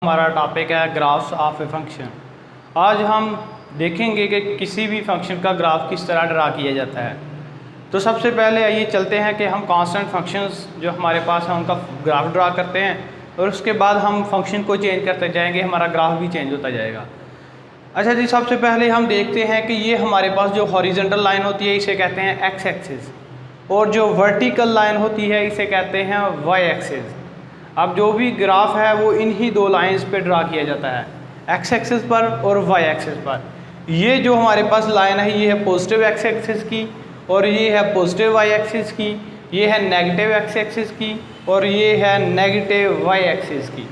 हमारा टॉपिक है graphs of a function. आज हम देखेंगे कि किसी भी फंक्शन का ग्राफ किस तरह ड्रा किया जाता है। तो सबसे पहले आइए चलते हैं कि हम कांस्टेंट फंक्शंस जो हमारे पास हैं उनका ग्राफ ड्रा करते हैं और उसके बाद हम फंक्शन को चेंज करते जाएंगे, हमारा ग्राफ भी चेंज होता जाएगा। अच्छा जी, सबसे पहले हम देखते हैं कि ये हमारे पास जो हॉरिजॉन्टल लाइन होती है इसे कहते हैं एक्स एक्सिस और जो वर्टिकल लाइन होती है इसे कहते हैं वाई एक्सिस। अब जो भी ग्राफ है वो इन्हीं दो लाइंस पे ड्रा किया जाता है, एक्स एक्सिस पर और वाई एक्सिस पर। ये जो हमारे पास लाइन है ये है पॉजिटिव एक्स एक्सिस की और ये है पॉजिटिव वाई एक्सिस की, ये है नेगेटिव एक्स एक्सिस की और ये है नेगेटिव वाई एक्सिस की।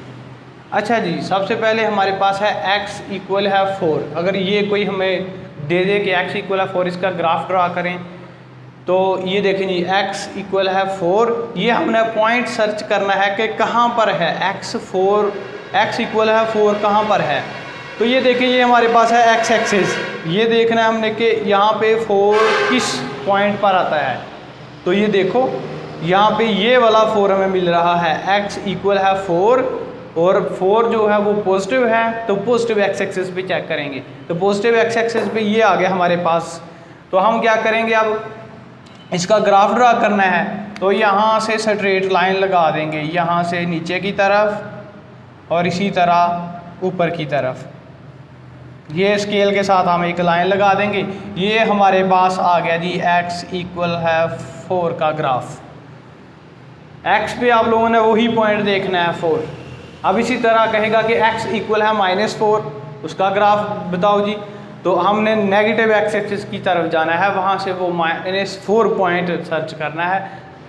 अच्छा जी, सबसे पहले हमारे पास है x इक्वल है 4। अगर ये कोई हमें दे दे कि x इक्वल है 4, इसका ग्राफ ड्रा करें, तो ये देखें जी x इक्वल है 4। ये हमने पॉइंट सर्च करना है कि कहाँ पर है x इक्वल है 4 कहाँ पर है। तो ये देखें, ये हमारे पास है x एक्सिस। ये देखना है हमने कि यहाँ पे 4 किस पॉइंट पर आता है। तो ये देखो यहाँ पे ये वाला 4 हमें मिल रहा है, x इक्वल है 4 और 4 जो है वो पॉजिटिव है, तो पॉजिटिव एक्स एक्सिस पे चेक करेंगे। तो पॉजिटिव एक्स एक्सिस पे ये आ गया हमारे पास। तो हम क्या करेंगे, अब इसका ग्राफ ड्रा करना है। तो यहाँ से स्ट्रेट लाइन लगा देंगे, यहाँ से नीचे की तरफ और इसी तरह ऊपर की तरफ। ये स्केल के साथ हम एक लाइन लगा देंगे। ये हमारे पास आ गया जी x इक्वल है 4 का ग्राफ। x पे आप लोगों ने वही पॉइंट देखना है 4। अब इसी तरह कहेगा कि x इक्वल है -4, उसका ग्राफ बताओ जी। तो हमने नेगेटिव एक्स एक्सिस की तरफ जाना है, वहाँ से वो -4 पॉइंट सर्च करना है।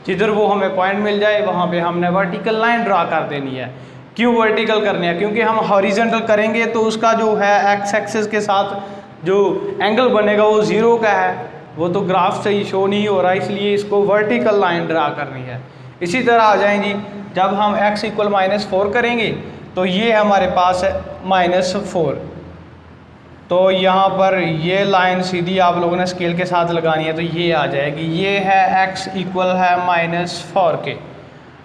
जिधर वो हमें पॉइंट मिल जाए वहाँ पे हमने वर्टिकल लाइन ड्रा कर देनी है। क्यों वर्टिकल करनी है? क्योंकि हम हॉरिजॉन्टल करेंगे तो उसका जो है एक्स एक्सिस के साथ जो एंगल बनेगा वो 0 का है, वो तो ग्राफ से ही शो नहीं हो रहा, इसलिए इसको वर्टिकल लाइन ड्रा करनी है। इसी तरह आ जाएं जी, जब हम x इक्वल -4 करेंगे तो ये हमारे पास है -4। तो यहाँ पर ये लाइन सीधी आप लोगों ने स्केल के साथ लगानी है, तो ये आ जाएगी। ये है x इक्वल है -4 के।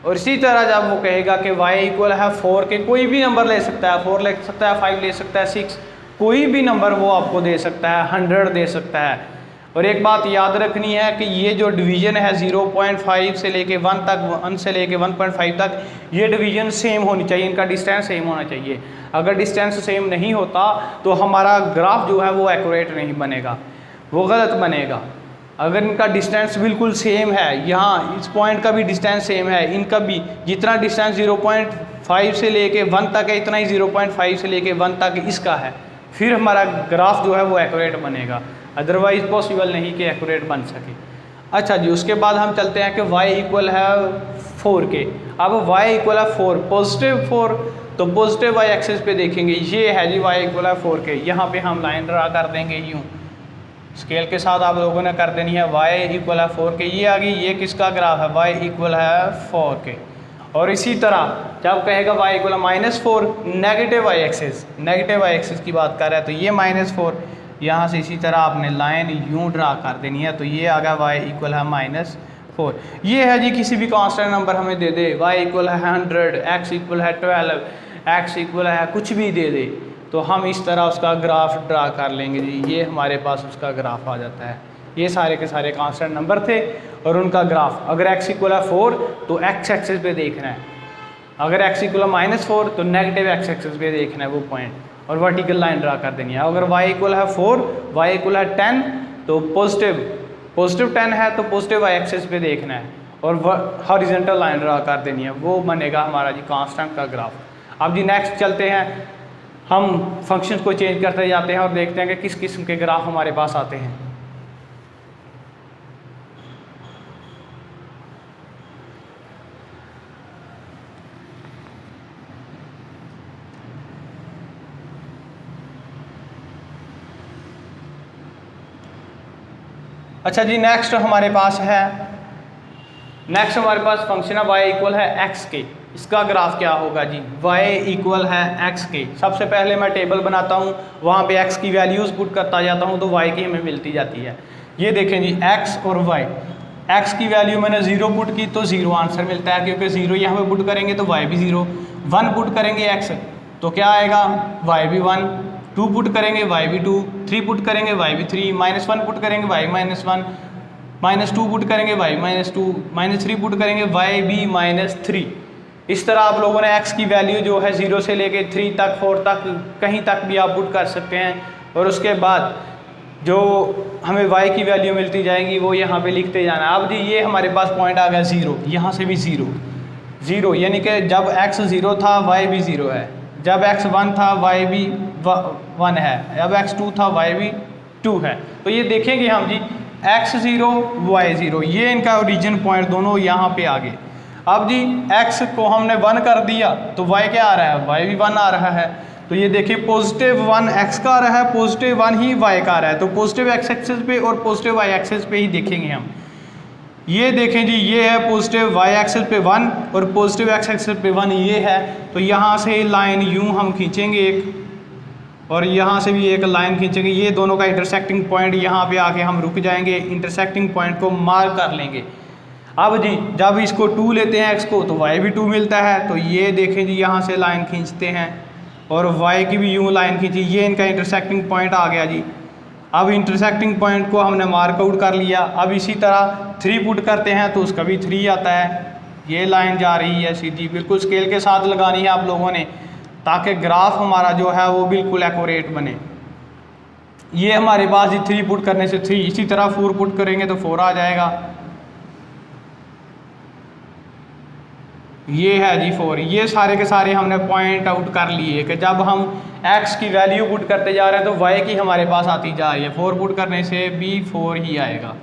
और इसी तरह जब वो कहेगा कि y इक्वल है 4 के, कोई भी नंबर ले सकता है, 4 ले सकता है, 5 ले सकता है, 6, कोई भी नंबर वो आपको दे सकता है, 100 दे सकता है। और एक बात याद रखनी है कि ये जो डिवीज़न है 0.5 से लेके 1 तक, 1 से लेके 1.5 तक, ये डिवीज़न सेम होनी चाहिए, इनका डिस्टेंस सेम होना चाहिए। अगर डिस्टेंस सेम नहीं होता तो हमारा ग्राफ जो है वो एक्यूरेट नहीं बनेगा, वो गलत बनेगा। अगर इनका डिस्टेंस बिल्कुल सेम है, यहाँ इस पॉइंट का भी डिस्टेंस सेम है, इनका भी जितना डिस्टेंस 0.5 से लेके 1 तक है, इतना ही 0.5 से लेके 1 तक इसका है, फिर हमारा ग्राफ जो है वो एक्यूरेट बनेगा। अदरवाइज पॉसिबल नहीं कि एक्यूरेट बन सके। अच्छा जी, उसके बाद हम चलते हैं कि y इक्वल है 4 के। अब y इक्वल है 4, पॉजिटिव 4, तो पॉजिटिव y एक्सिस पे देखेंगे, ये है जी y इक्वल है 4 के। यहाँ पे हम लाइन ड्रा कर देंगे यूँ, स्केल के साथ आप लोगों ने कर देनी है। y इक्वल है 4 के, ये आ गई। ये किसका ग्राफ है? y इक्वल है 4 के। और इसी तरह जब कहेगा y इक्वल है -4, negative y axis, negative y axis की बात कर रहा है, तो ये -4, यहाँ से इसी तरह आपने लाइन यूँ ड्रा कर देनी है। तो ये आ गया y इक्वल है -4। ये है जी, किसी भी कांस्टेंट नंबर हमें दे दे, y इक्वल है 100, x इक्वल है 12, x इक्वल है कुछ भी दे दे, तो हम इस तरह उसका ग्राफ ड्रा कर लेंगे जी। ये हमारे पास उसका ग्राफ आ जाता है। ये सारे के सारे कांस्टेंट नंबर थे और उनका ग्राफ। अगर x इक्वल है 4 तो x एक्सिस पे देखना है, अगर x इक्वल है -4 तो नेगेटिव x एक्सिस पे देखना है वो पॉइंट, और वर्टिकल लाइन ड्रा कर देनी है। अगर y इक्वल है 4, y इक्वल है 10, तो पॉजिटिव 10 है तो पॉजिटिव y एक्सिस पे देखना है और हॉरिजॉन्टल लाइन ड्रा कर देनी है, वो बनेगा हमारा जी कांस्टेंट का ग्राफ। अब जी नेक्स्ट चलते हैं, हम फंक्शंस को चेंज करते जाते हैं और देखते हैं कि किस किस्म के ग्राफ हमारे पास आते हैं। अच्छा जी, नेक्स्ट हमारे पास फंक्शन है y इक्वल है x के। इसका ग्राफ क्या होगा जी? y इक्वल है x के। सबसे पहले मैं टेबल बनाता हूँ, वहाँ पे x की वैल्यूज़ पुट करता जाता हूँ, तो y की हमें मिलती जाती है। ये देखें जी, x और y, x की वैल्यू मैंने 0 पुट की तो 0 आंसर मिलता है, क्योंकि 0 यहाँ पे पुट करेंगे तो y भी 0, 1 पुट करेंगे x तो क्या आएगा, वाई भी 1, 2 पुट करेंगे वाई भी 2, 3 पुट करेंगे वाई भी 3, -1 पुट करेंगे वाई -1, -2 पुट करेंगे वाई -2, -3 पुट करेंगे वाई भी -3। इस तरह आप लोगों ने x की वैल्यू जो है 0 से लेके 3 तक 4 तक कहीं तक भी आप पुट कर सकते हैं, और उसके बाद जो हमें y की वैल्यू मिलती जाएगी वो यहाँ पे लिखते जाना। अब जी ये हमारे पास पॉइंट आ गया 0, यहाँ से भी 0, यानी कि जब x 0 था y भी 0 है, जब x 1 था y भी 1 है, जब x 2 था y भी 2 है। तो ये देखेंगे हम जी x 0 y 0, ये इनका ओरिजिन पॉइंट दोनों यहाँ पे आ गए। अब जी x को हमने 1 कर दिया तो y क्या आ रहा है, y भी 1 आ रहा है। तो ये देखिए +1 x का आ रहा है, +1 ही y का आ रहा है। तो पॉजिटिव x एक्सिस पे और पॉजिटिव y एक्सिस पे ही देखेंगे हम। ये देखें जी, ये है पॉजिटिव y एक्सिस पे 1 और पॉजिटिव x एक्सिस पे 1 ये है। तो यहाँ से लाइन यूँ हम खींचेंगे एक, और यहाँ से भी एक लाइन खींचेंगे, ये दोनों का इंटरसेक्टिंग पॉइंट यहाँ पे आके हम रुक जाएंगे, इंटरसेक्टिंग पॉइंट को मार्क कर लेंगे। अब जी जब इसको 2 लेते हैं x को तो y भी 2 मिलता है। तो ये देखें जी यहाँ से लाइन खींचते हैं और y की भी यूँ लाइन खींची, ये इनका इंटरसेक्टिंग पॉइंट आ गया जी। अब इंटरसेक्टिंग पॉइंट को हमने मार्क आउट कर लिया। अब इसी तरह 3 पुट करते हैं तो उसका भी 3 आता है। ये लाइन जा रही है सीधी, बिल्कुल स्केल के साथ लगानी है आप लोगों ने, ताकि ग्राफ हमारा जो है वो बिल्कुल एक्यूरेट बने। ये हमारे पास जी 3 पुट करने से 3, इसी तरह 4 पुट करेंगे तो 4 आ जाएगा। ये है जी 4। ये सारे के सारे हमने पॉइंट आउट कर लिए कि जब हम x की वैल्यू पुट करते जा रहे हैं तो y की हमारे पास आती जा रही है। 4 पुट करने से भी 4 ही आएगा।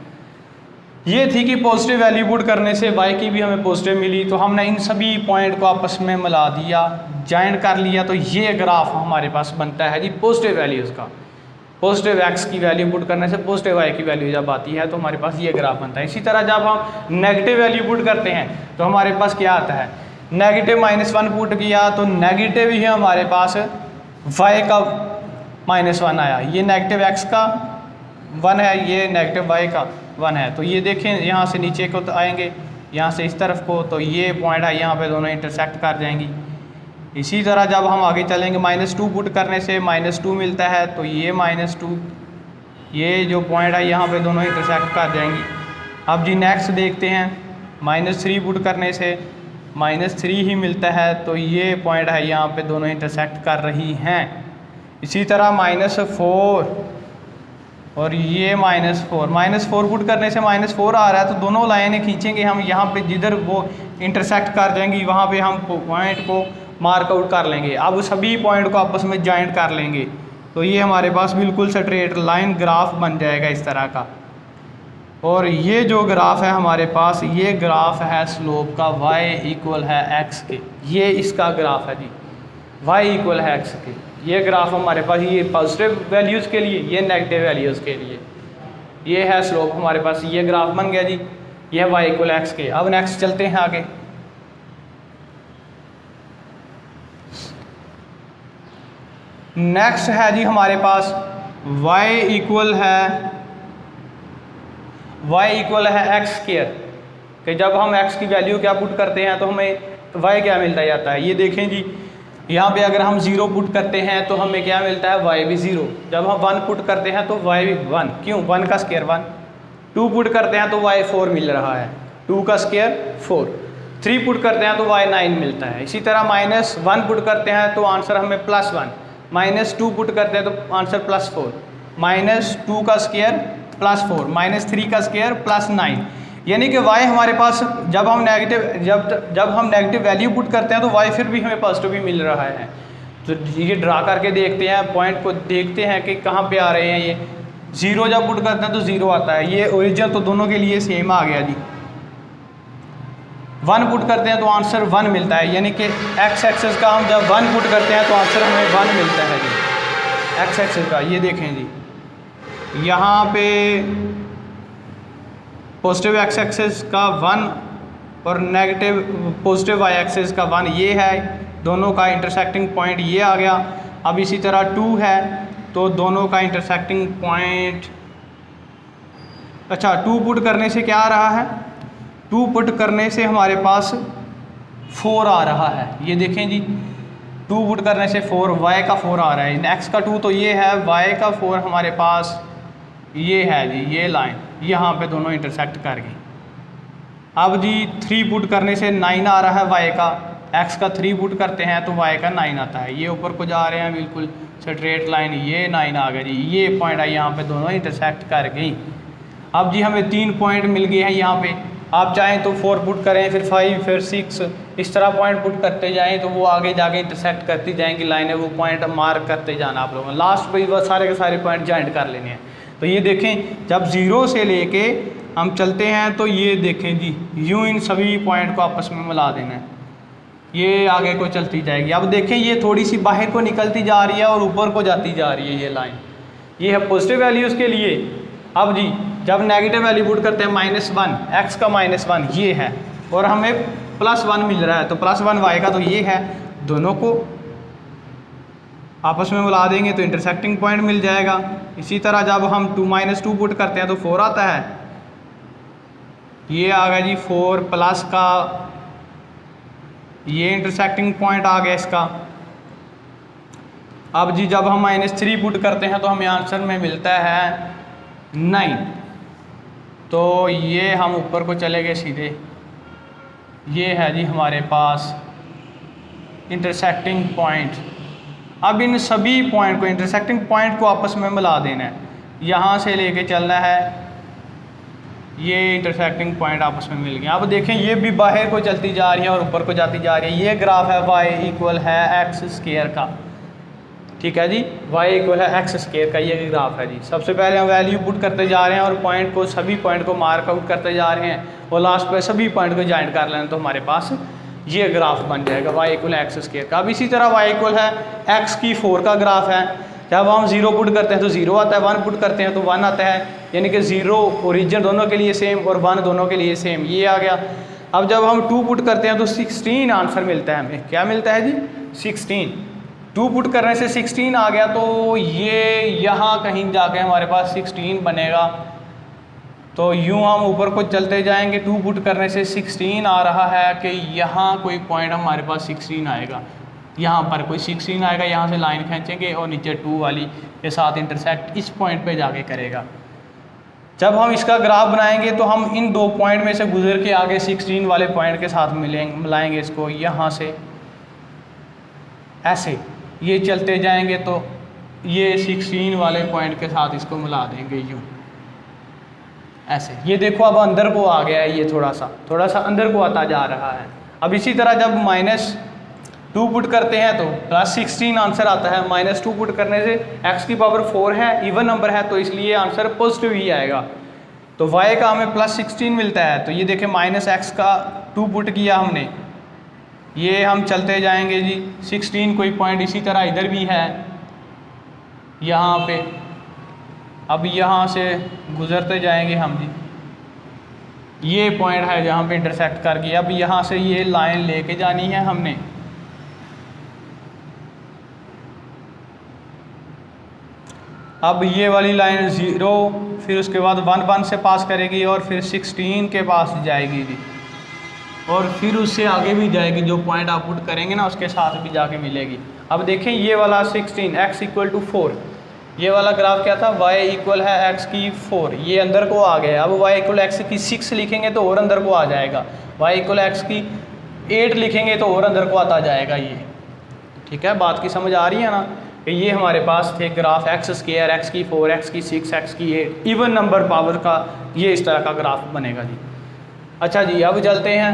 ये थी कि पॉजिटिव वैल्यू पुट करने से y की भी हमें पॉजिटिव मिली, तो हमने इन सभी पॉइंट को आपस में मिला दिया, जॉइंट कर लिया, तो ये ग्राफ हमारे पास बनता है जी पॉजिटिव वैल्यूज़ का। पॉजिटिव x की वैल्यू पुट करने से पॉजिटिव y की वैल्यू जब आती है तो हमारे पास ये ग्राफ बनता है। इसी तरह जब हम नेगेटिव वैल्यू पुट करते हैं तो हमारे पास क्या आता है, नेगेटिव -1 पुट किया तो नेगेटिव ही हमारे पास y का -1 आया। ये नेगेटिव x का 1 है, ये नेगेटिव y का 1 है। तो ये देखें यहाँ से नीचे को तो आएंगे, यहाँ से इस तरफ को, तो ये पॉइंट है यहाँ पे दोनों इंटरसेक्ट कर जाएंगी। इसी तरह जब हम आगे चलेंगे -2 पुट करने से -2 मिलता है, तो ये -2, ये जो पॉइंट है यहाँ पे दोनों इंटरसेक्ट कर जाएंगी। अब जी नेक्स्ट देखते हैं, -3 पुट करने से -3 ही मिलता है, तो ये पॉइंट है यहाँ पे दोनों इंटरसेक्ट कर रही हैं। इसी तरह -4 और ये -4 पुट करने से -4 आ रहा है, तो दोनों लाइनें खींचेंगे हम, यहाँ पे जिधर वो इंटरसेक्ट कर जाएंगी वहाँ पे हम पॉइंट को मार्क आउट कर लेंगे। अब सभी पॉइंट को आपस में जॉइंट कर लेंगे, तो ये हमारे पास बिल्कुल स्ट्रेट लाइन ग्राफ बन जाएगा इस तरह का। और ये जो ग्राफ है हमारे पास, ये ग्राफ है स्लोप का, y इक्वल है x के, ये इसका ग्राफ है जी, y इक्वल है x के। ये ग्राफ हमारे पास, ये पॉजिटिव वैल्यूज़ के लिए, ये नेगेटिव वैल्यूज़ के लिए, ये है स्लोप हमारे पास, ये ग्राफ बन गया जी, ये है y इक्वल x के। अब नेक्स्ट चलते हैं आगे। नेक्स्ट है जी हमारे पास y इक्वल है x स्क्वायर, कि जब हम x की वैल्यू क्या पुट करते हैं तो हमें y क्या मिलता जाता है। ये देखें जी, यहाँ पे अगर हम 0 पुट करते हैं तो हमें क्या मिलता है, y भी 0। जब हम 1 पुट करते हैं तो y भी 1, क्यों, 1 का स्क्वायर 1। 2 पुट करते हैं तो y 4 मिल रहा है, 2 का स्क्वायर 4। 3 पुट करते हैं तो y 9 मिलता है। इसी तरह -1 पुट करते हैं तो आंसर हमें +1, -2 पुट करते हैं तो आंसर +4, -2 का स्क्वायर +4, -3 का स्क्वायर +9। यानी कि y हमारे पास जब हम नेगेटिव वैल्यू पुट करते हैं तो y फिर भी हमें पॉजिटिव ही मिल रहा है। तो ये ड्रा करके देखते हैं, पॉइंट को देखते हैं कि कहाँ पे आ रहे हैं। ये 0 जब पुट करते हैं तो 0 आता है, ये ओरिजिन तो दोनों के लिए सेम आ गया जी। 1 पुट करते हैं तो आंसर 1 मिलता है, यानी कि x एक्सिस का हम जब 1 पुट करते हैं तो आंसर हमें 1 मिलता है जी, x एक्सिस का। ये देखें जी, यहाँ पे पॉजिटिव x एक्सिस का 1 और नेगेटिव पॉजिटिव y एक्सिस का 1, ये है दोनों का इंटरसेक्टिंग पॉइंट, ये आ गया। अब इसी तरह 2 है तो दोनों का इंटरसेक्टिंग पॉइंट, अच्छा 2 पुट करने से क्या आ रहा है, 2 पुट करने से हमारे पास 4 आ रहा है। ये देखें जी, 2 पुट करने से 4, y का 4 आ रहा है, x का 2 तो ये है, y का 4 हमारे पास ये है जी, ये लाइन यहाँ पे दोनों इंटरसेक्ट कर गई। अब जी 3 पुट करने से 9 आ रहा है y का, x का 3 पुट करते हैं तो y का 9 आता है। ये ऊपर को जा रहे हैं बिल्कुल स्ट्रेट लाइन, ये 9 आ गया जी, ये पॉइंट है यहाँ पे दोनों इंटरसेक्ट कर गई। अब जी हमें 3 पॉइंट मिल गए हैं यहाँ पे, आप चाहें तो 4 पुट करें, फिर 5, फिर 6, इस तरह पॉइंट पुट करते जाएं तो वो आगे जाके इंटरसेक्ट करती जाएंगी लाइनें, वो पॉइंट मार्क करते जाना आप लोगों ने, लास्ट पे वो सारे के सारे पॉइंट जॉइंट कर लेने हैं। तो ये देखें जब 0 से लेके हम चलते हैं तो ये देखें जी, यूँ इन सभी पॉइंट को आपस में मिला देना है, ये आगे को चलती जाएगी। अब देखें ये थोड़ी सी बाहर को निकलती जा रही है और ऊपर को जाती जा रही है ये लाइन, ये है पॉजिटिव वैल्यूज़ के लिए। अब जी जब नेगेटिव वैल्यू पुट करते हैं -1, x का -1 ये है और हमें +1 मिल रहा है, तो +1 y का तो ये है, दोनों को आपस में मिला देंगे तो इंटरसेक्टिंग पॉइंट मिल जाएगा। इसी तरह जब हम 2 पुट करते हैं तो 4 आता है, ये आ गया जी 4 प्लस का ये इंटरसेक्टिंग पॉइंट आ गया इसका। अब जी जब हम -3 पुट करते हैं तो हमें आंसर में मिलता है 9, तो ये हम ऊपर को चले गए सीधे, ये है जी हमारे पास इंटरसेक्टिंग पॉइंट। अब इन सभी पॉइंट को, इंटरसेक्टिंग पॉइंट को आपस में मिला देना है, यहाँ से लेके चलना है, ये इंटरसेक्टिंग पॉइंट आपस में मिल गया। अब देखें ये भी बाहर को चलती जा रही है और ऊपर को जाती जा रही है। ये ग्राफ है y इक्वल है x² का, ठीक है जी, y इक्वल है x² का ये ग्राफ है जी। सबसे पहले हम वैल्यू पुट करते जा रहे हैं और पॉइंट को, सभी पॉइंट को मार्क आउट करते जा रहे हैं और लास्ट पे सभी पॉइंट को जॉइंट कर लेना, तो हमारे पास ये ग्राफ बन जाएगा y इक्वल है x² का। अब इसी तरह y इक्वल है x⁴ का ग्राफ है, जब हम 0 पुट करते हैं तो 0 आता है, 1 पुट करते हैं तो 1 आता है, यानी कि 0 ओरिजिन दोनों के लिए सेम और 1 दोनों के लिए सेम, ये आ गया। अब जब हम 2 पुट करते हैं तो 16 आंसर मिलता है हमें, क्या मिलता है जी 16। 2 पुट करने से 16 आ गया, तो ये यहाँ कहीं जाके हमारे पास 16 बनेगा, तो यूँ हम ऊपर को चलते जाएंगे। 2 पुट करने से 16 आ रहा है कि यहाँ कोई पॉइंट हमारे पास 16 आएगा, यहाँ पर कोई 16 आएगा, यहाँ से लाइन खींचेंगे और नीचे 2 वाली के साथ इंटरसेक्ट इस पॉइंट पे जाके करेगा। जब हम इसका ग्राफ बनाएंगे तो हम इन 2 पॉइंट में से गुजर के आगे 16 वाले पॉइंट के साथ मिलाएंगे इसको, यहाँ से ऐसे ये चलते जाएंगे तो ये 16 वाले पॉइंट के साथ इसको मिला देंगे यूँ ऐसे। ये देखो अब अंदर को आ गया है, ये थोड़ा सा अंदर को आता जा रहा है। अब इसी तरह जब -2 पुट करते हैं तो +16 आंसर आता है। -2 पुट करने से x⁴ है, इवन नंबर है, तो इसलिए आंसर पॉजिटिव ही आएगा, तो y का हमें +16 मिलता है। तो ये देखें -x का 2 पुट किया हमने, ये हम चलते जाएंगे जी 16 कोई पॉइंट इसी तरह इधर भी है यहाँ पे। अब यहाँ से गुजरते जाएंगे हम जी, ये पॉइंट है जहाँ पे इंटरसेक्ट कर गया। अब यहाँ से ये लाइन लेके जानी है हमने, अब ये वाली लाइन 0, फिर उसके बाद 1 से पास करेगी और फिर 16 के पास जाएगी जी, और फिर उससे आगे भी जाएगी, जो पॉइंट आप पुट करेंगे ना उसके साथ भी जाके मिलेगी। अब देखें ये वाला 16 x = 4, ये वाला ग्राफ क्या था, y इक्वल है x⁴, ये अंदर को आ गया। अब y इक्वल x⁶ लिखेंगे तो और अंदर को आ जाएगा, y इक्वल x⁸ लिखेंगे तो और अंदर को आता जाएगा ये, ठीक है, बात की समझ आ रही है ना। ये हमारे पास थे graph x², x⁴, x�6, x⁸, even number power का ये इस तरह का ग्राफ बनेगा जी। अच्छा जी अब चलते हैं,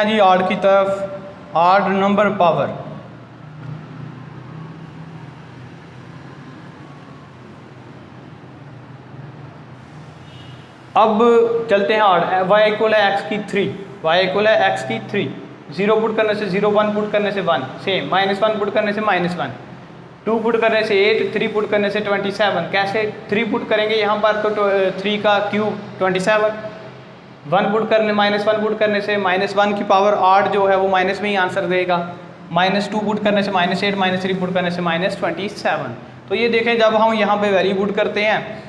जी ऑड की तरफ, ऑड नंबर पावर। अब चलते हैं ऑड, y इक्वल है x⁵, y इक्वल है x⁵, 0 पुट करने से 0, 1 पुट करने से 1 सेम, -1 पुट करने से -1, 2 पुट करने से 8, 3 पुट करने से 27। कैसे 3 पुट करेंगे यहाँ पर, तो 3 का क्यूब 27, 1 पुट करने -1 पुट करने से -1 की पावर 8 जो है वो माइनस में ही आंसर देगा, -2 पुट करने से -8, -3 पुट करने से -27। तो ये देखें जब हम यहाँ पे वैल्यू पुट करते हैं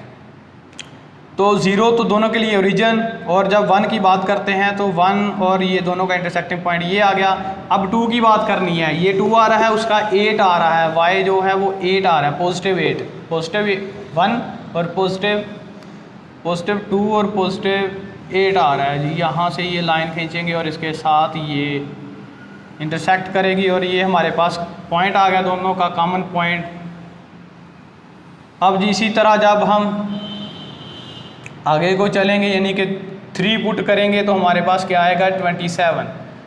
तो 0 तो दोनों के लिए ओरिजिन, और जब 1 की बात करते हैं तो 1 और ये दोनों का इंटरसेक्टिंग पॉइंट ये आ गया। अब 2 की बात करनी है, ये 2 आ रहा है, उसका 8 आ रहा है, y जो है वो 8 आ रहा है, पॉजिटिव 8, पॉजिटिव 1 और पॉजिटिव 2 और पॉजिटिव 8 आ रहा है जी। यहाँ से ये लाइन खींचेंगे और इसके साथ ये इंटरसेक्ट करेगी और ये हमारे पास पॉइंट आ गया दोनों का कॉमन पॉइंट। अब जी इसी तरह जब हम आगे को चलेंगे यानी कि 3 पुट करेंगे तो हमारे पास क्या आएगा 27।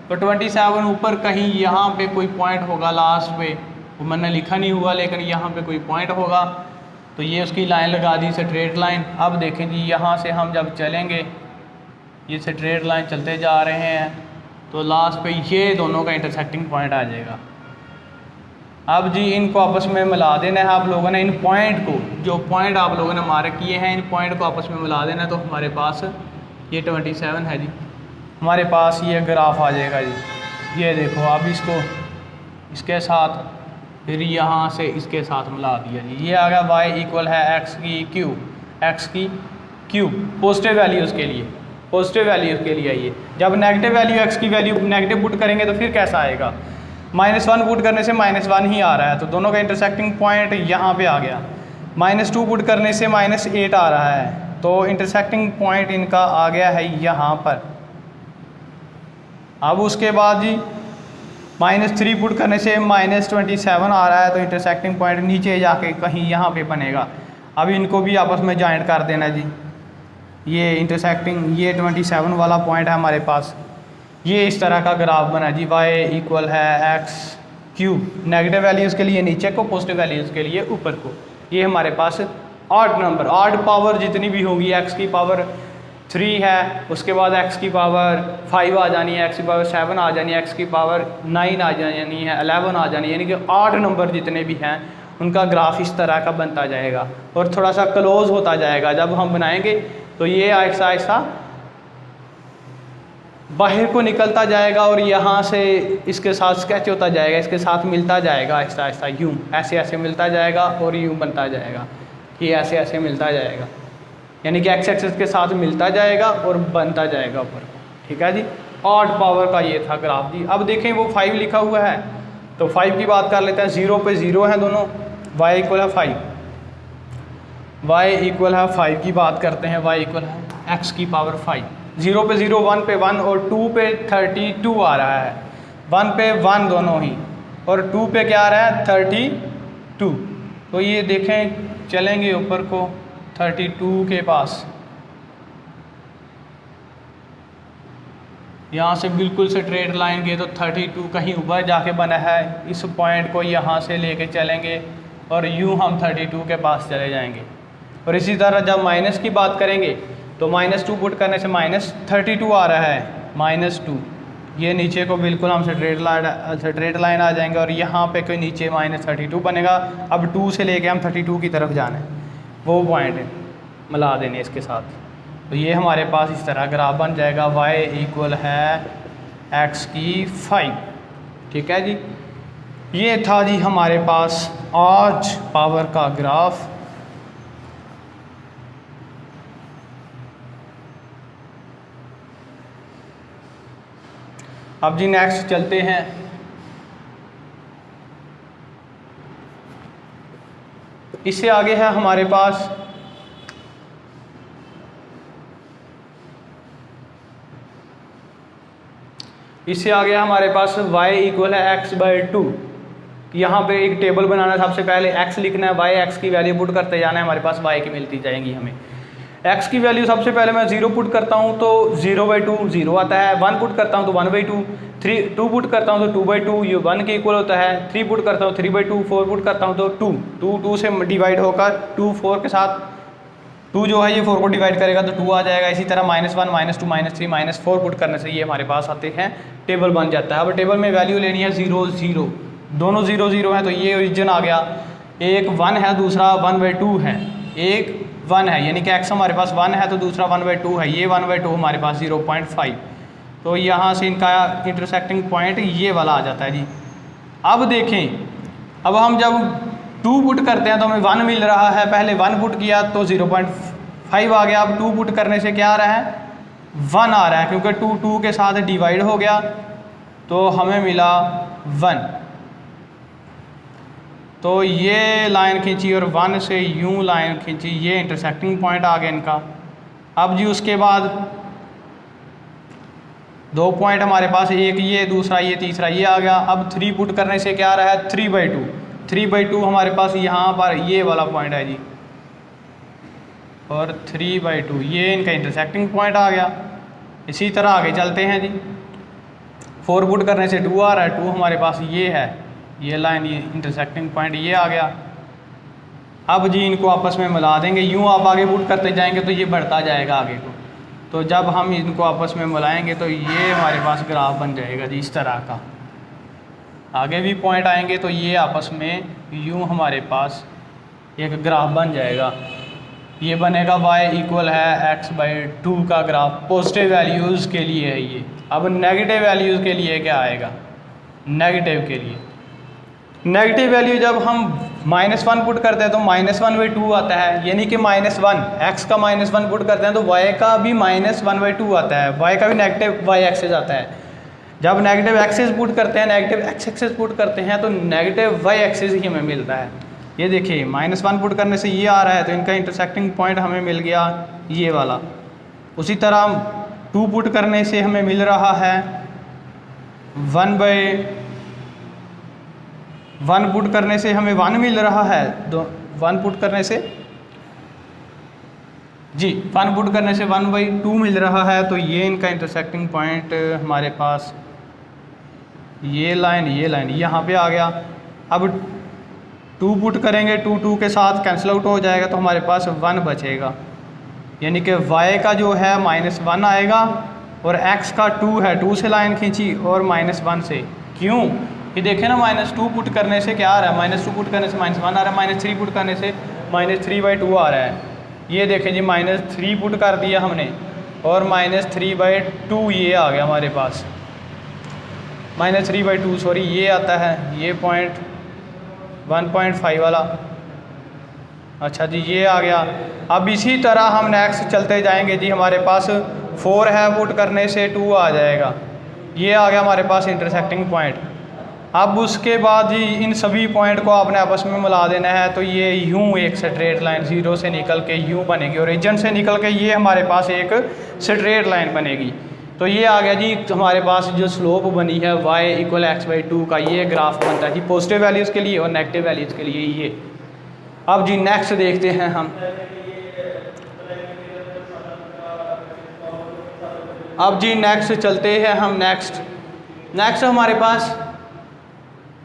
तो 27 ऊपर कहीं यहाँ पे कोई पॉइंट होगा लास्ट पे, वो मैंने लिखा नहीं हुआ लेकिन यहाँ पे कोई पॉइंट होगा, तो ये उसकी लाइन लगा दी स्ट्रेट लाइन। अब देखें जी यहाँ से हम जब चलेंगे, ये स्ट्रेट लाइन चलते जा रहे हैं तो लास्ट पे ये दोनों का इंटरसेक्टिंग पॉइंट आ जाएगा। अब जी इनको आपस में मिला देना है आप लोगों ने, इन पॉइंट को, जो पॉइंट आप लोगों ने मार्क किए हैं इन पॉइंट को आपस में मिला देना है, तो हमारे पास ये 27 है जी, हमारे पास ये ग्राफ आ जाएगा जी। ये देखो अब इसको इसके साथ फिर यहाँ से इसके साथ मिला दिया जी, ये आ गया y इक्वल है x की क्यूब पॉजिटिव वैल्यूज़ के लिए, पॉजिटिव वैल्यूज़ के लिए ये। जब नेगेटिव वैल्यू x की वैल्यू नेगेटिव पुट करेंगे तो फिर कैसा आएगा, -1 पुट करने से -1 ही आ रहा है, तो दोनों का इंटरसेक्टिंग पॉइंट यहाँ पे आ गया। -2 पुट करने से -8 आ रहा है, तो इंटरसेक्टिंग पॉइंट इनका आ गया है यहाँ पर। अब उसके बाद जी -3 पुट करने से -27 आ रहा है, तो इंटरसेक्टिंग पॉइंट नीचे जाके कहीं यहाँ पे बनेगा। अब इनको भी आपस में जॉइंट कर देना जी, ये इंटरसेक्टिंग ये 27 वाला पॉइंट है हमारे पास। ये इस तरह का ग्राफ बना जी, y इक्वल है x क्यूब, नेगेटिव वैल्यूज़ के लिए नीचे को, पॉजिटिव वैल्यूज़ के लिए ऊपर को। ये हमारे पास ऑड नंबर, ऑड पावर जितनी भी होगी, x की पावर 3 है, उसके बाद x की पावर 5 आ जानी है, x की पावर 7 आ जानी है, x की पावर 9 आ जानी है, 11 आ जानी है, यानी कि ऑड नंबर जितने भी हैं उनका ग्राफ इस तरह का बनता जाएगा और थोड़ा सा क्लोज होता जाएगा। जब हम बनाएंगे तो ये आहिस्ता आहिस्ता बाहर को निकलता जाएगा और यहाँ से इसके साथ स्केच होता जाएगा, इसके साथ मिलता जाएगा आहिस्ता आहिस्ता, यूँ ऐसे ऐसे मिलता जाएगा और यूँ बनता जाएगा, ये ऐसे ऐसे मिलता जाएगा, यानी कि एक्स एक्सिस के साथ मिलता जाएगा और बनता जाएगा ऊपर। ठीक है जी, ऑड पावर का ये था ग्राफ जी। अब देखें वो 5 लिखा हुआ है, तो 5 की बात कर लेते हैं। 0 पे 0 है दोनों, y इक्वल है 5, y इक्वल है 5 की बात करते हैं, y इक्वल है x की पावर 5। 0 पे 0, 1 पे 1 और 2 पे 32 आ रहा है, 1 पे 1 दोनों ही और 2 पे क्या आ रहा है 32। तो ये देखें चलेंगे ऊपर को 32 के पास, यहाँ से बिल्कुल स्ट्रेट लाइन गए तो 32 कहीं ऊपर जाके बना है, इस पॉइंट को यहाँ से लेके चलेंगे और यूँ हम 32 के पास चले जाएंगे। और इसी तरह जब माइनस की बात करेंगे तो -2 पुट करने से -32 आ रहा है, -2, ये नीचे को बिल्कुल हम स्ट्रेट लाइन आ जाएंगे और यहाँ पे कोई नीचे -32 बनेगा। अब 2 से लेके हम 32 की तरफ जाना है, वो पॉइंट मिला देने इसके साथ, तो ये हमारे पास इस तरह ग्राफ बन जाएगा, y इक्वल है x की 5। ठीक है जी, ये था जी हमारे पास आज पावर का ग्राफ। अब जी नेक्स्ट चलते हैं, इससे आगे है हमारे पास y इक्वल है x/2। यहाँ पे एक टेबल बनाना है, सबसे पहले x लिखना है, y x की वैल्यू पुट करते जाना है, हमारे पास y की मिलती जाएंगी हमें। x की वैल्यू सबसे पहले मैं 0 पुट करता हूँ तो 0/2 0 आता है, 1 पुट करता हूँ तो 1/2, 2 पुट करता हूँ तो 2/2, ये 1 के इक्वल होता है, 3 पुट करता हूँ 3/2, 4 पुट करता हूँ तो 2 से डिवाइड होकर 2 4 के साथ 2 जो है ये 4 को डिवाइड करेगा तो 2 आ जाएगा। इसी तरह -1 -2 -3 -4 पुट करने से ये हमारे पास आते हैं, टेबल बन जाता है। अब टेबल में वैल्यू लेनी है 0 0, दोनों 0 0 हैं तो ये ओरिजिन आ गया, एक 1 है दूसरा 1/2 है, एक 1 है यानी कि x हमारे पास 1 है तो दूसरा 1/2 है, ये 1/2 हमारे पास 0.5, तो यहाँ से इनका इंटरसेक्टिंग पॉइंट ये वाला आ जाता है जी, अब देखें, अब हम जब 2 पुट करते हैं तो हमें 1 मिल रहा है। पहले 1 पुट किया तो 0.5 आ गया। अब 2 पुट करने से क्या आ रहा है, 1 आ रहा है, क्योंकि 2 के साथ डिवाइड हो गया तो हमें मिला 1। तो ये लाइन खींची और 1 से यूं लाइन खींची, ये इंटरसेक्टिंग पॉइंट आ गया इनका। अब जी उसके बाद 2 पॉइंट हमारे पास, एक ये, दूसरा ये, तीसरा ये आ गया। अब 3 पुट करने से क्या आ रहा है, 3/2। 3/2 हमारे पास यहाँ पर ये वाला पॉइंट है जी, और 3/2 ये इनका इंटरसेक्टिंग पॉइंट आ गया। इसी तरह आगे चलते हैं जी। 4 पुट करने से 2 आ रहा है, 2 हमारे पास ये है, ये लाइन, ये इंटरसेक्टिंग पॉइंट ये आ गया। अब जी इनको आपस में मिला देंगे, यूँ आप आगे पुट करते जाएंगे तो ये बढ़ता जाएगा आगे को। तो जब हम इनको आपस में मिलाएंगे तो ये हमारे पास ग्राफ बन जाएगा जी इस तरह का। आगे भी पॉइंट आएंगे तो ये आपस में यूँ हमारे पास एक ग्राफ बन जाएगा। ये बनेगा y इक्वल है x/2 का ग्राफ। पॉजिटिव वैल्यूज़ के लिए है ये। अब नेगेटिव वैल्यूज़ के लिए क्या आएगा, नेगेटिव के लिए नेगेटिव वैल्यू जब हम -1 पुट करते हैं तो -1/2 आता है, यानी कि -1, x का -1 पुट करते हैं तो y का भी -1/2 आता है, y का भी नेगेटिव y एक्सिस आता है। जब नेगेटिव एक्सिस पुट करते हैं, नेगेटिव x एक्सिस पुट करते हैं तो नेगेटिव y एक्सिस ही हमें मिलता है। ये देखिए -1 पुट करने से ये आ रहा है तो इनका इंटरसेक्टिंग पॉइंट हमें मिल गया ये वाला। उसी तरह 2 पुट करने से हमें मिल रहा है 1 पुट करने से हमें 1 मिल रहा है। 1 पुट करने से जी 1 पुट करने से 1/2 मिल रहा है। तो ये इनका इंटरसेक्टिंग पॉइंट हमारे पास ये लाइन यहाँ पे आ गया। अब 2 पुट करेंगे, 2 के साथ कैंसिल आउट हो जाएगा तो हमारे पास 1 बचेगा, यानी कि y का जो है -1 आएगा और x का 2 है, 2 से लाइन खींची और -1 से। क्यों कि देखें ना, -2 पुट करने से क्या आ रहा है, -2 पुट करने से -1 आ रहा है, -3 पुट करने से -3/2 आ रहा है। ये देखें जी -3 पुट कर दिया हमने और -3/2 ये आ गया हमारे पास, -3/2 सॉरी ये आता है, ये पॉइंट 1.5 वाला। अच्छा जी ये आ गया। अब इसी तरह हम नेक्स्ट चलते जाएंगे जी। हमारे पास 4 है, पुट करने से 2 आ जाएगा, ये आ गया हमारे पास इंटरसेक्टिंग पॉइंट। अब उसके बाद जी इन सभी पॉइंट को आपने आपस में मिला देना है तो ये यूं एक स्ट्रेट लाइन 0 से निकल के यूं बनेगी, ओरिजिन से निकल के ये हमारे पास एक स्ट्रेट लाइन बनेगी। तो ये आ गया जी हमारे पास जो स्लोप बनी है y इक्वल x/2 का, ये ग्राफ बनता है जी पॉजिटिव वैल्यूज़ के लिए और नेगेटिव वैल्यूज़ के लिए ये। अब जी नेक्स्ट देखते हैं हम। अब जी नेक्स्ट चलते हैं हम। नेक्स्ट हमारे पास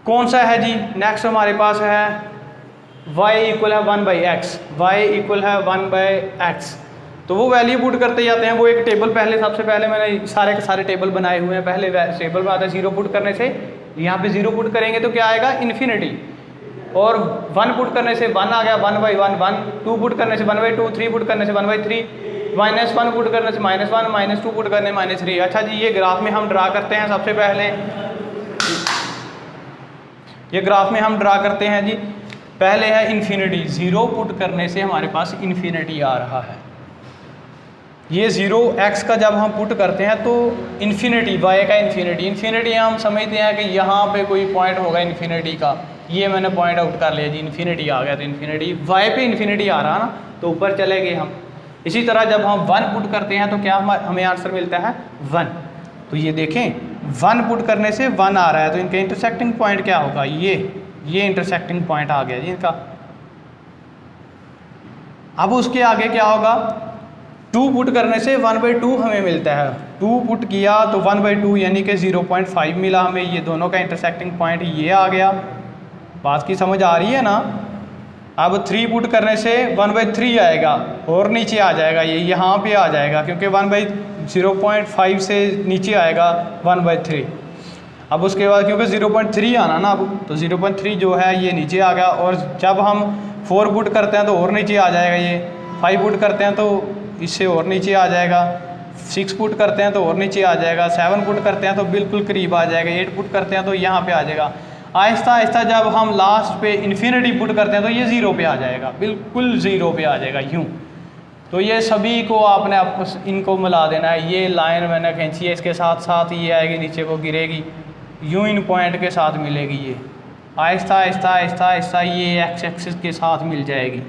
कौन सा है जी, नेक्स्ट हमारे पास है y इक्वल है 1/x, y इक्वल है 1/x। तो वो वैल्यू पुट करते जाते हैं। वो एक टेबल पहले, सबसे पहले मैंने सारे के सारे टेबल बनाए हुए हैं। पहले टेबल में आता है 0 पुट करने से, यहाँ पे 0 पुट करेंगे तो क्या आएगा, इन्फिनिटी। और 1 पुट करने से 1 आ गया, 1/1, 1। 2 पुट करने से 1/2, 3 पुट करने से 1/3, -1 पुट करने से -1, -2 पुट करने -3। अच्छा जी ये ग्राफ में हम ड्रा करते हैं। सबसे पहले ये ग्राफ में हम ड्रा करते हैं जी। पहले है इन्फिनिटी, 0 पुट करने से हमारे पास इन्फिनिटी आ रहा है। ये 0x का जब हम पुट करते हैं तो इन्फिनिटी, y का इन्फिनिटी हम समझते हैं कि यहाँ पे कोई पॉइंट होगा इन्फिनिटी का। ये मैंने पॉइंट आउट कर लिया जी, इन्फिनिटी आ गया। तो इन्फिनिटी y पे इन्फिनिटी आ रहा ना, तो ऊपर चले गए हम। इसी तरह जब हम 1 पुट करते हैं तो क्या हमें आंसर मिलता है 1। तो ये देखें 1 पुट करने से 1 आ रहा है, तो इनका इंटरसेक्टिंग पॉइंट क्या होगा, ये इंटरसेक्टिंग पॉइंट आ गया जी इनका। अब उसके आगे क्या होगा, 2 पुट करने से 1/2 हमें मिलता है। 2 पुट किया तो 1/2 यानी कि 0.5 मिला हमें। ये दोनों का इंटरसेक्टिंग पॉइंट ये आ गया। बात की समझ आ रही है ना। अब 3 पुट करने से 1/3 आएगा और नीचे आ जाएगा, ये यहाँ पे आ जाएगा क्योंकि 0.5 से नीचे आएगा 1/3। अब उसके बाद क्योंकि 0.3 आना ना, अब तो 0.3 जो है ये नीचे आ गया। और जब हम 4 पुट करते हैं तो और नीचे आ जाएगा, ये 5 पुट करते हैं तो इससे और नीचे आ जाएगा, 6 पुट करते हैं तो और नीचे आ जाएगा, 7 पुट करते हैं तो बिल्कुल करीब आ जाएगा, 8 पुट करते हैं तो यहाँ पे आ जाएगा। आहिस्ता आहिस्ता जब हम लास्ट पे इन्फिनिटी पुट करते हैं तो ये ज़ीरो पे आ जाएगा, बिल्कुल ज़ीरो पे आ जाएगा यूँ। तो ये सभी को आपने आपस इनको मिला देना है। ये लाइन मैंने खींची है, इसके साथ साथ ये आएगी नीचे को गिरेगी, यूँ इन पॉइंट के साथ मिलेगी। ये आहिस्ता आहिस्ता आहिस्ता आहिस्ता ये एक्स एक्सिस के साथ मिल जाएगी,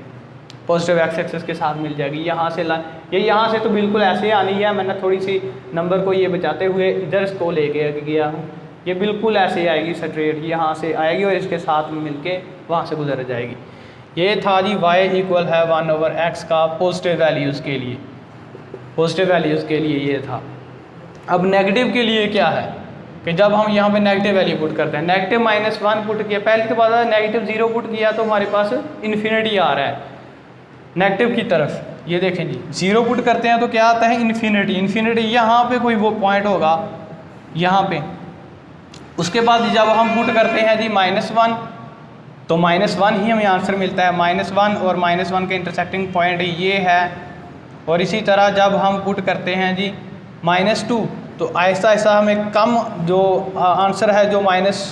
पॉजिटिव एक्स एक्सिस के साथ मिल जाएगी। यहाँ से ये यहाँ से तो बिल्कुल ऐसे आनी है, मैंने थोड़ी सी नंबर को ये बचाते हुए इधर इसको लेके गया हूँ। ये बिल्कुल ऐसे आएगी स्ट्रेट, यहाँ से आएगी और इसके साथ मिल के वहाँ से गुजर जाएगी। ये था जी y इक्वल है 1/x का पॉजिटिव वैल्यूज़ के लिए, पॉजिटिव वैल्यूज़ के लिए ये था। अब नेगेटिव के लिए क्या है कि जब हम यहाँ पे नेगेटिव वैल्यू पुट करते हैं, नेगेटिव -1 पुट किया, पहले तो बात है नेगेटिव 0 पुट किया तो हमारे पास इन्फिनिटी आ रहा है नेगेटिव की तरफ। ये देखें जी 0 पुट करते हैं तो क्या आता है इन्फिनिटी। इन्फिनिटी यहाँ पे कोई वो पॉइंट होगा यहाँ पे। उसके बाद जब हम पुट करते हैं जी -1 तो -1 ही हमें आंसर मिलता है। -1 और -1 के इंटरसेक्टिंग पॉइंट ये है। और इसी तरह जब हम पुट करते हैं जी -2 तो आहिस्ता आहिस्ता हमें कम जो आंसर है जो माइनस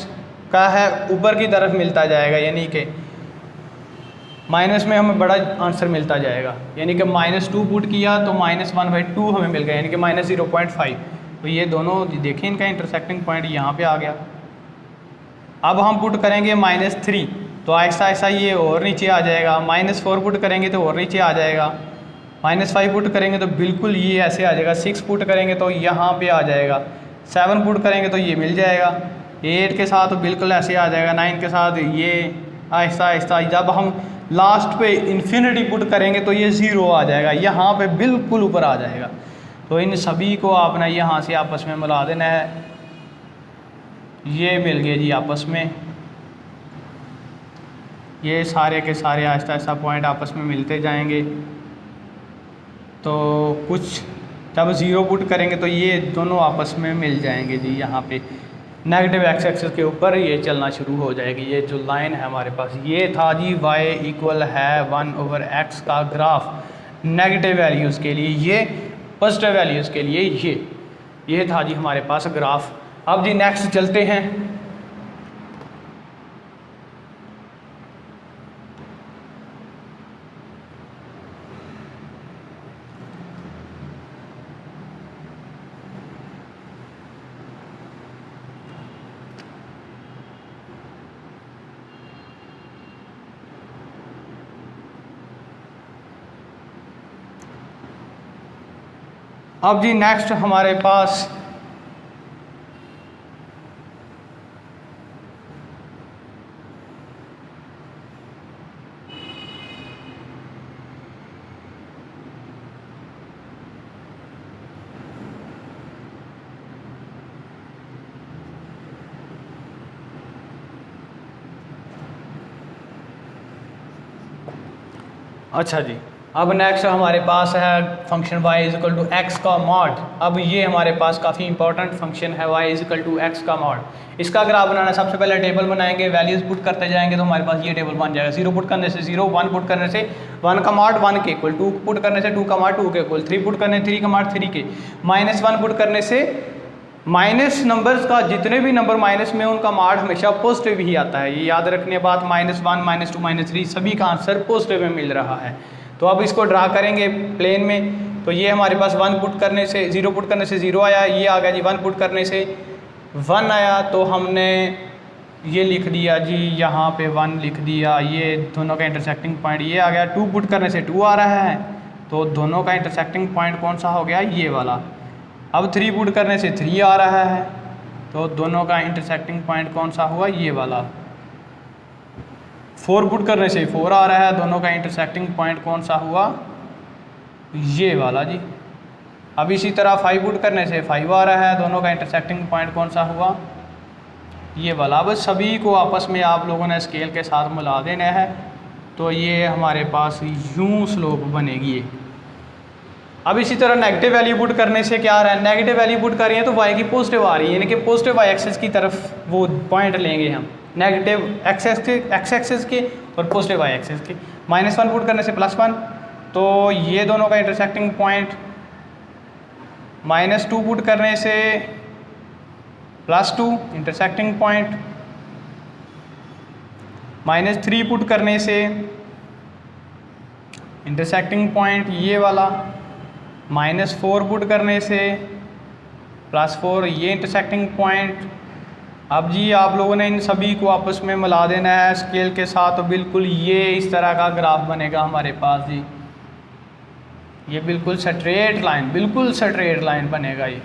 का है ऊपर की तरफ मिलता जाएगा, यानी कि माइनस में हमें बड़ा आंसर मिलता जाएगा। यानी कि -2 पुट किया तो -1/2 हमें मिल गया, यानी कि -0.5। तो ये दोनों देखें इनका इंटरसेक्टिंग पॉइंट यहाँ पे आ गया। अब हम पुट करेंगे -3 तो आहिस्ता आहिस्ता ये और नीचे आ जाएगा। -4 पुट करेंगे तो और नीचे आ जाएगा। -5 पुट करेंगे तो बिल्कुल ये ऐसे आ जाएगा। 6 पुट करेंगे तो यहाँ पे आ जाएगा। 7 पुट करेंगे तो ये मिल जाएगा। 8 के साथ तो बिल्कुल ऐसे आ जाएगा। 9 के साथ ये आहिस्ता आहिस्ता जब हम लास्ट पे इन्फिनिटी पुट करेंगे तो ये 0 आ जाएगा, यहाँ पे बिल्कुल ऊपर आ जाएगा। तो इन सभी को आपने यहाँ से आपस में मिला देना है। ये मिल गए जी आपस में, ये सारे के सारे आहिस्ता आहिस्ता पॉइंट आपस में मिलते जाएंगे। तो कुछ जब 0 पुट करेंगे तो ये दोनों आपस में मिल जाएंगे जी। यहाँ पे नेगेटिव एक्स एक्सिस के ऊपर ये चलना शुरू हो जाएगी। ये जो लाइन है हमारे पास ये था जी y इक्वल है 1/x का ग्राफ नेगेटिव वैल्यूज़ के लिए, ये पॉजिटिव वैल्यूज़ के लिए ये था जी हमारे पास ग्राफ। अब जी नेक्स्ट चलते हैं। अब जी नेक्स्ट हमारे पास अच्छा जी, अब नेक्स्ट हमारे पास है function y is equal to x का मॉड। अब ये हमारे पास काफ़ी इंपॉर्टेंट फंक्शन है y is equal to x का मॉड। इसका ग्राफ बनाना है, सबसे पहले टेबल बनाएंगे, वैल्यूज़ पुट करते जाएंगे तो हमारे पास ये टेबल बन जाएगा। 0 पुट करने से 0, 1 पुट करने से 1 का मॉड 1 के इक्वल, 2 पुट करने से 2 का मॉड 2 के इक्वल, 3 पुट करने 3 का मॉड 3 के, -1 पुट करने से माइनस नंबर्स का जितने भी नंबर माइनस में उनका मॉड हमेशा पॉजिटिव ही आता है। ये याद रखने बात, -1 -2 -3 सभी का आंसर पॉजिटिव में मिल रहा है। तो अब इसको ड्रा करेंगे प्लेन में। तो ये हमारे पास 1 पुट करने से 0 पुट करने से 0 आया, ये आ गया जी 1 पुट करने से 1 आया। तो हमने ये लिख दिया जी, यहाँ पे 1 लिख दिया। ये दोनों का इंटरसेक्टिंग पॉइंट ये आ गया। 2 पुट करने से 2 आ रहा है, तो दोनों का इंटरसेक्टिंग पॉइंट कौन सा हो गया, ये वाला। अब 3 पुट करने से 3 आ रहा है, तो दोनों का इंटरसेक्टिंग पॉइंट कौन सा हुआ, ये वाला। 4 पुट करने से 4 आ रहा है, दोनों का इंटरसेक्टिंग पॉइंट कौन सा हुआ, ये वाला जी। अब इसी तरह 5 पुट करने से 5 आ रहा है, दोनों का इंटरसेक्टिंग पॉइंट कौन सा हुआ, ये वाला। अब सभी को आपस में आप लोगों ने स्केल के साथ मिला देना है, तो ये हमारे पास यूँ स्लोप बनेगी। अब इसी तरह नेगेटिव वैल्यू पुट करने से क्या आ रहा है, नेगेटिव वैल्यू पुट कर रही है तो y की पॉजिटिव आ रही है, यानी कि पॉजिटिव y एक्सिस की तरफ वो पॉइंट लेंगे हम, नेगेटिव x एक्सिस के और पॉजिटिव y एक्सिस के। -1 पुट करने से +1, तो ये दोनों का इंटरसेक्टिंग पॉइंट। -2 पुट करने से +2 इंटरसेक्टिंग पॉइंट। -3 पुट करने से इंटरसेक्टिंग पॉइंट ये वाला, -4 पुट करने से +4 ये इंटरसेक्टिंग पॉइंट। अब जी आप लोगों ने इन सभी को आपस में मिला देना है स्केल के साथ, तो बिल्कुल ये इस तरह का ग्राफ बनेगा हमारे पास जी। ये बिल्कुल स्ट्रेट लाइन, बिल्कुल स्ट्रेट लाइन बनेगा। ये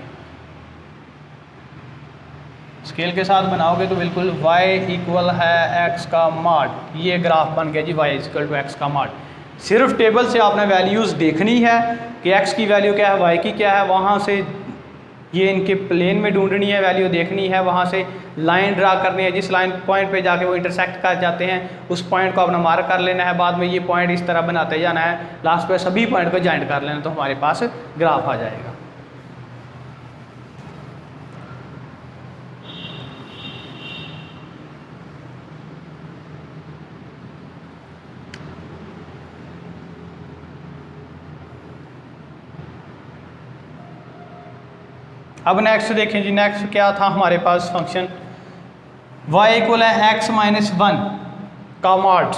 स्केल के साथ बनाओगे तो बिल्कुल y इक्वल है x का मॉड, ये ग्राफ बन गया जी y इक्वल टू x का मॉड। सिर्फ टेबल से आपने वैल्यूज़ देखनी है कि x की वैल्यू क्या है, y की क्या है, वहाँ से ये इनके प्लेन में ढूंढनी है, वैल्यू देखनी है, वहाँ से लाइन ड्रा करनी है, जिस लाइन पॉइंट पे जाके वो इंटरसेक्ट कर जाते हैं उस पॉइंट को अपना मार्क कर लेना है। बाद में ये पॉइंट इस तरह बनाते जाना है, लास्ट पे सभी पॉइंट को जॉइंट कर लेना, तो हमारे पास ग्राफ आ जाएगा। अब नेक्स्ट देखें जी, नेक्स्ट क्या था हमारे पास फंक्शन y इक्वल है x माइनस 1 का मॉड।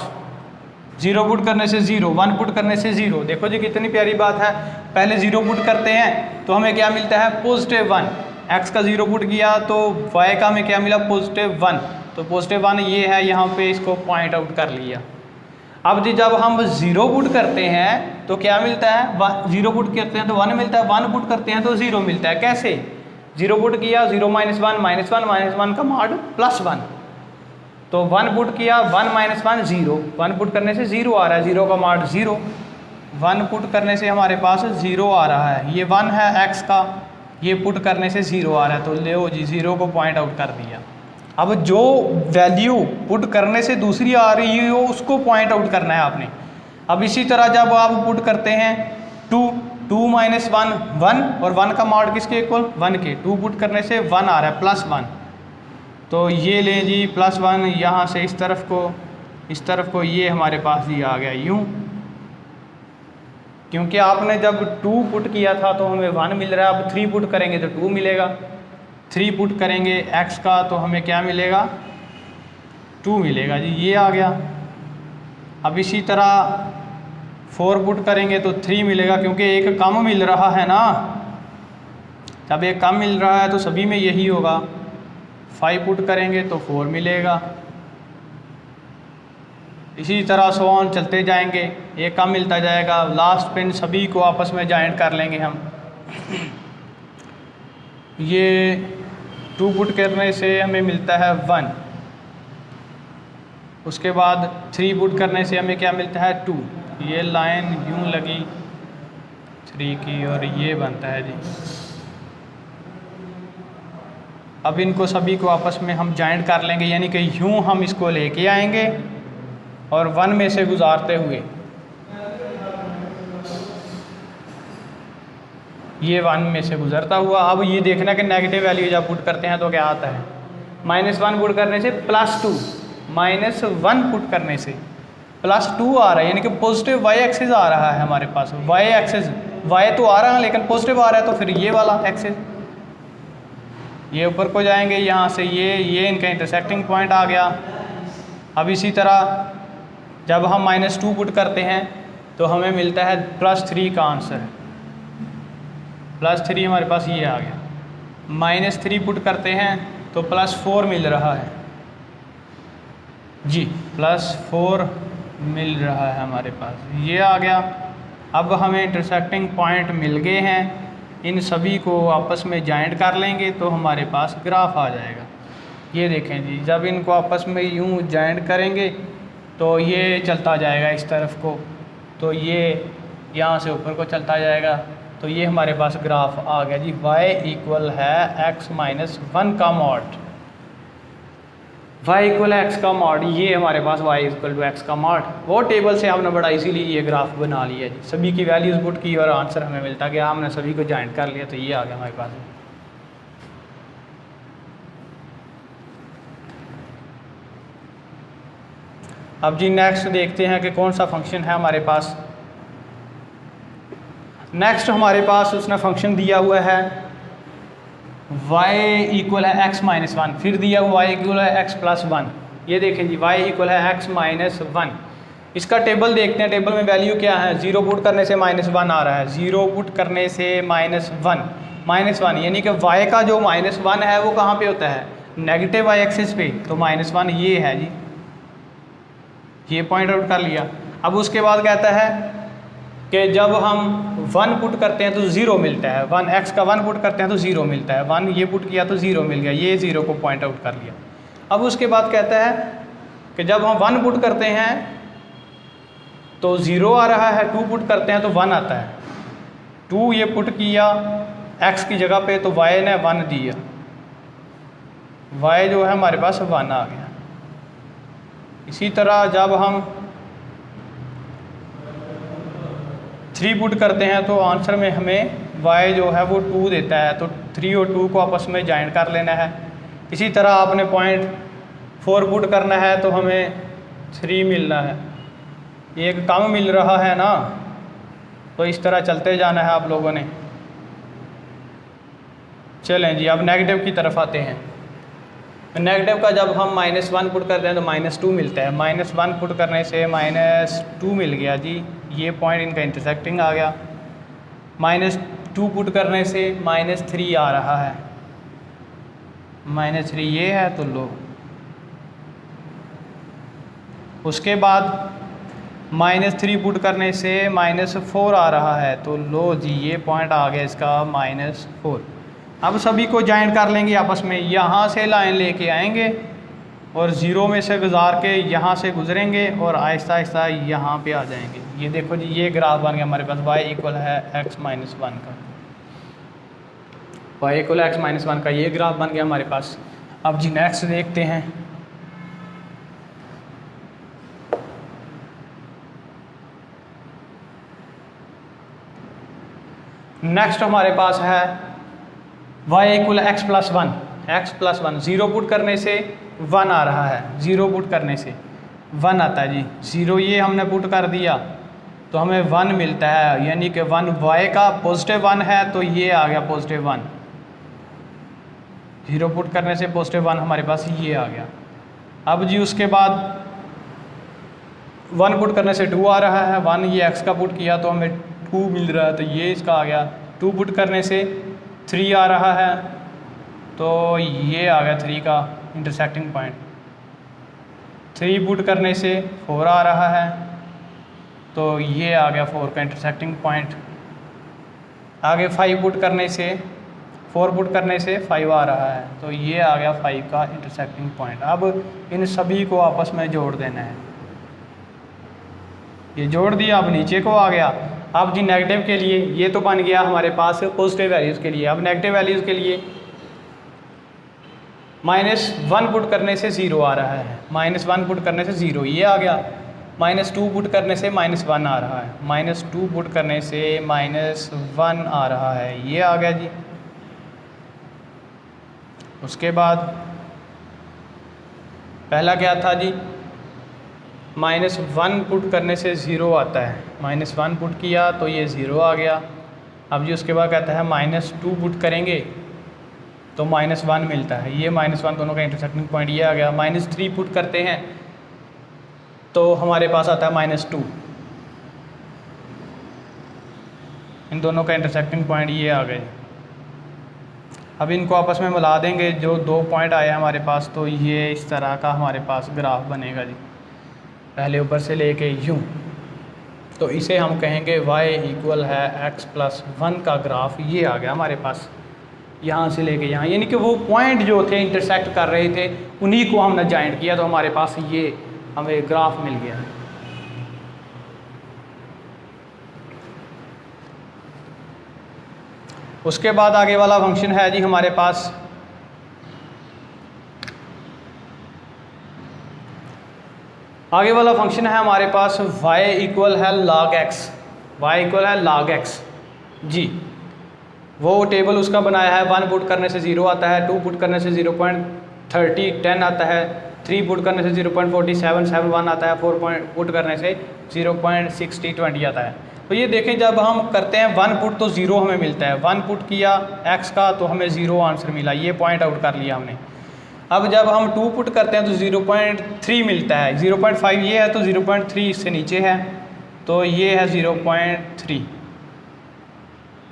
0 पुट करने से 0, 1 पुट करने से 0। देखो जी कितनी प्यारी बात है, पहले 0 पुट करते हैं तो हमें क्या मिलता है +1। x का 0 पुट किया तो y का हमें क्या मिला +1, तो +1 ये है, यहाँ पे इसको पॉइंट आउट कर लिया। अब जी जब हम 0 पुट करते हैं तो क्या मिलता है, 0 पुट करते हैं तो 1 मिलता है, 1 पुट करते हैं तो 0 मिलता है। कैसे, 0 पुट किया 0 -1 -1 का मॉड +1, तो 1 पुट किया 1 -1 0, 1 पुट करने से 0 आ रहा है, 0 का मॉड 0, 1 पुट करने से हमारे पास 0 आ रहा है, ये 1 है x का, ये पुट करने से 0 आ रहा है, तो लो जी 0 को पॉइंट आउट कर दिया। अब जो वैल्यू पुट करने से दूसरी आ रही हो उसको पॉइंट आउट करना है आपने। अब इसी तरह जब आप पुट करते हैं 2 -1 1, और 1 का मॉड किसके इक्वल 1 के, 2 पुट करने से 1 आ रहा है +1, तो ये लें जी +1, यहाँ से इस तरफ को ये हमारे पास ये आ गया यूँ, क्योंकि आपने जब 2 पुट किया था तो हमें 1 मिल रहा है। अब 3 पुट करेंगे तो 2 मिलेगा, 3 पुट करेंगे x का तो हमें क्या मिलेगा 2 मिलेगा जी, ये आ गया। अब इसी तरह 4 पुट करेंगे तो 3 मिलेगा, क्योंकि एक कम मिल रहा है ना, जब एक कम मिल रहा है तो सभी में यही होगा। 5 पुट करेंगे तो 4 मिलेगा, इसी तरह सोन चलते जाएंगे, एक कम मिलता जाएगा, लास्ट पे सभी को आपस में जॉइंट कर लेंगे हम। ये 2 पुट करने से हमें मिलता है 1, उसके बाद 3 पुट करने से हमें क्या मिलता है 2, ये लाइन यूँ लगी 3 की और ये बनता है जी। अब इनको सभी को आपस में हम जॉइंट कर लेंगे, यानी कि यूँ हम इसको लेके आएंगे और 1 में से गुजारते हुए ये 1 में से गुजरता हुआ। अब ये देखना कि नेगेटिव वैल्यू जब पुट करते हैं तो क्या आता है, -1 पुट करने से +2, -1 पुट करने से +2 आ रहा है, यानी कि पॉजिटिव y एक्सिस आ रहा है हमारे पास। y एक्सिस y तो आ रहा है लेकिन पॉजिटिव आ रहा है, तो फिर ये वाला एक्सिस, ये ऊपर को जाएंगे, यहाँ से ये इनका इंटरसेक्टिंग पॉइंट आ गया। अब इसी तरह जब हम -2 पुट करते हैं तो हमें मिलता है +3 का आंसर, +3 हमारे पास ये आ गया। -3 पुट करते हैं तो +4 मिल रहा है जी, +4 मिल रहा है हमारे पास, ये आ गया। अब हमें इंटरसेक्टिंग पॉइंट मिल गए हैं, इन सभी को आपस में जॉइंट कर लेंगे तो हमारे पास ग्राफ आ जाएगा। ये देखें जी, जब इनको आपस में यूँ जॉइंट करेंगे तो ये चलता जाएगा इस तरफ को, तो ये यहाँ से ऊपर को चलता जाएगा, तो ये हमारे पास ग्राफ आ गया जी। y इक्वल है x माइनस 1 का मॉड, y इक्वल है x का मॉड, ये हमारे पास y इक्वल टू x का मॉड। वो टेबल से हमने बड़ा इसीलिए ये ग्राफ बना लिया जी, सभी की वैल्यूज़ पुट की और आंसर हमें मिलता गया, हमने सभी को जॉइंट कर लिया तो ये आ गया हमारे पास। अब जी नेक्स्ट देखते हैं कि कौन सा फंक्शन है हमारे पास। नेक्स्ट हमारे पास उसने फंक्शन दिया हुआ है y इक्वल है x माइनस 1, फिर दिया हुआ y इक्वल है x प्लस 1। ये देखें जी y इक्वल है x माइनस 1। इसका टेबल देखते हैं, टेबल में वैल्यू क्या है, 0 पुट करने से -1 आ रहा है, 0 पुट करने से -1 यानी कि y का जो -1 है वो कहाँ पे होता है, नेगेटिव y एक्सिस पे, तो -1 ये है जी, ये पॉइंट आउट कर लिया। अब उसके बाद कहता है कि जब हम 1 पुट करते हैं तो 0 मिलता है, 1x का 1 पुट करते हैं तो 0 मिलता है, 1 ये पुट किया तो 0 मिल गया, ये 0 को पॉइंट आउट कर लिया। अब उसके बाद कहता है कि जब हम 1 पुट करते हैं तो 0 आ रहा है, 2 पुट करते हैं तो 1 आता है, 2 ये पुट किया x की जगह पे तो y ने 1 दिया, y जो है हमारे पास 1 आ गया। इसी तरह जब हम 3 पुट करते हैं तो आंसर में हमें y जो है वो 2 देता है, तो 3 और 2 को आपस में जॉइन कर लेना है। इसी तरह आपने पॉइंट 4 पुट करना है तो हमें 3 मिलना है, एक कम मिल रहा है ना, तो इस तरह चलते जाना है आप लोगों ने। चलें जी, अब नेगेटिव की तरफ आते हैं। नेगेटिव का जब हम -1 पुट करते हैं तो -2 मिलता है, -1 पुट करने से -2 मिल गया जी, ये पॉइंट इनका इंटरसेक्टिंग आ गया। -2 पुट करने से -3 आ रहा है, -3 ये है तो लो। उसके बाद -3 पुट करने से -4 आ रहा है तो लो जी, ये पॉइंट आ गया इसका -4। अब सभी को जॉइन कर लेंगे आपस में, यहाँ से लाइन लेके आएंगे और 0 में से गुजार के यहाँ से गुजरेंगे और आहिस्ता आहिस्ता यहाँ पे आ जाएंगे। ये देखो जी, ये ग्राफ बन गया हमारे पास, y इक्वल है x माइनस 1 का, y इक्वल x माइनस 1 का ये ग्राफ बन गया हमारे पास। अब जी नेक्स्ट देखते हैं। नेक्स्ट हमारे पास है y equal x plus 1, 0 put करने से 1 आ रहा है, 0 पुट करने से 1 आता है जी, 0 ये हमने पुट कर दिया तो हमें 1 मिलता है, यानी कि 1 y का +1 है तो ये आ गया +1, 0 पुट करने से +1 हमारे पास ये आ गया। अब जी उसके बाद 1 पुट करने से 2 आ रहा है, 1 ये x का पुट किया तो हमें 2 मिल रहा है तो ये इसका आ गया। 2 पुट करने से 3 आ रहा है तो ये आ गया 3 का इंटरसेक्टिंग पॉइंट। 3 पुट करने से 4 आ रहा है तो ये आ गया 4 का इंटरसेक्टिंग पॉइंट। आगे 5 पुट करने से 4 पुट करने से 5 आ रहा है तो ये आ गया 5 का इंटरसेक्टिंग पॉइंट। अब इन सभी को आपस में जोड़ देना है, ये जोड़ दिया, अब नीचे को आ गया। अब जी नेगेटिव के लिए ये तो बन गया हमारे पास पॉजिटिव वैल्यूज़ के लिए। अब नेगेटिव वैल्यूज़ के लिए -1 पुट करने से 0 आ रहा है, -1 पुट करने से 0 ये आ गया, -2 पुट करने से -1 आ रहा है, -2 पुट करने से -1 आ रहा है, ये आ गया जी। उसके बाद पहला क्या था जी, -1 पुट करने से 0 आता है, -1 पुट किया तो ये 0 आ गया। अब जी उसके बाद कहता है -2 पुट करेंगे तो -1 मिलता है, ये -1 दोनों का इंटरसेक्टिंग पॉइंट ये आ गया। -3 पुट करते हैं तो हमारे पास आता है -2, इन दोनों का इंटरसेक्टिंग पॉइंट ये आ गए। अब इनको आपस में मिला देंगे, जो 2 पॉइंट आए हमारे पास तो ये इस तरह का हमारे पास ग्राफ बनेगा जी, पहले ऊपर से लेके यूँ। तो इसे हम कहेंगे y इक्वल है x प्लस 1 का ग्राफ, ये आ गया हमारे पास यहाँ से लेके यहाँ, यानी कि वो पॉइंट जो थे इंटरसेक्ट कर रहे थे उन्हीं को हमने जॉइंट किया तो हमारे पास ये हमें ग्राफ मिल गया। उसके बाद आगे वाला फंक्शन है जी हमारे पास आगे वाला फंक्शन है हमारे पास y इक्वल है log x, y इक्वल है log x जी। वो टेबल उसका बनाया है, 1 पुट करने से 0 आता है, 2 पुट करने से 0.10 आता है, 3 पुट करने से 0.4771 आता है, 4 पुट करने से 0.6020 आता है। तो ये देखें जब हम करते हैं 1 पुट तो 0 हमें मिलता है, 1 पुट किया x का तो हमें 0 आंसर मिला, ये पॉइंट आउट कर लिया हमने। अब जब हम 2 पुट करते हैं तो 0.3 मिलता है, 0.5 ये है तो 0.3 इससे नीचे है, तो ये है 0.3,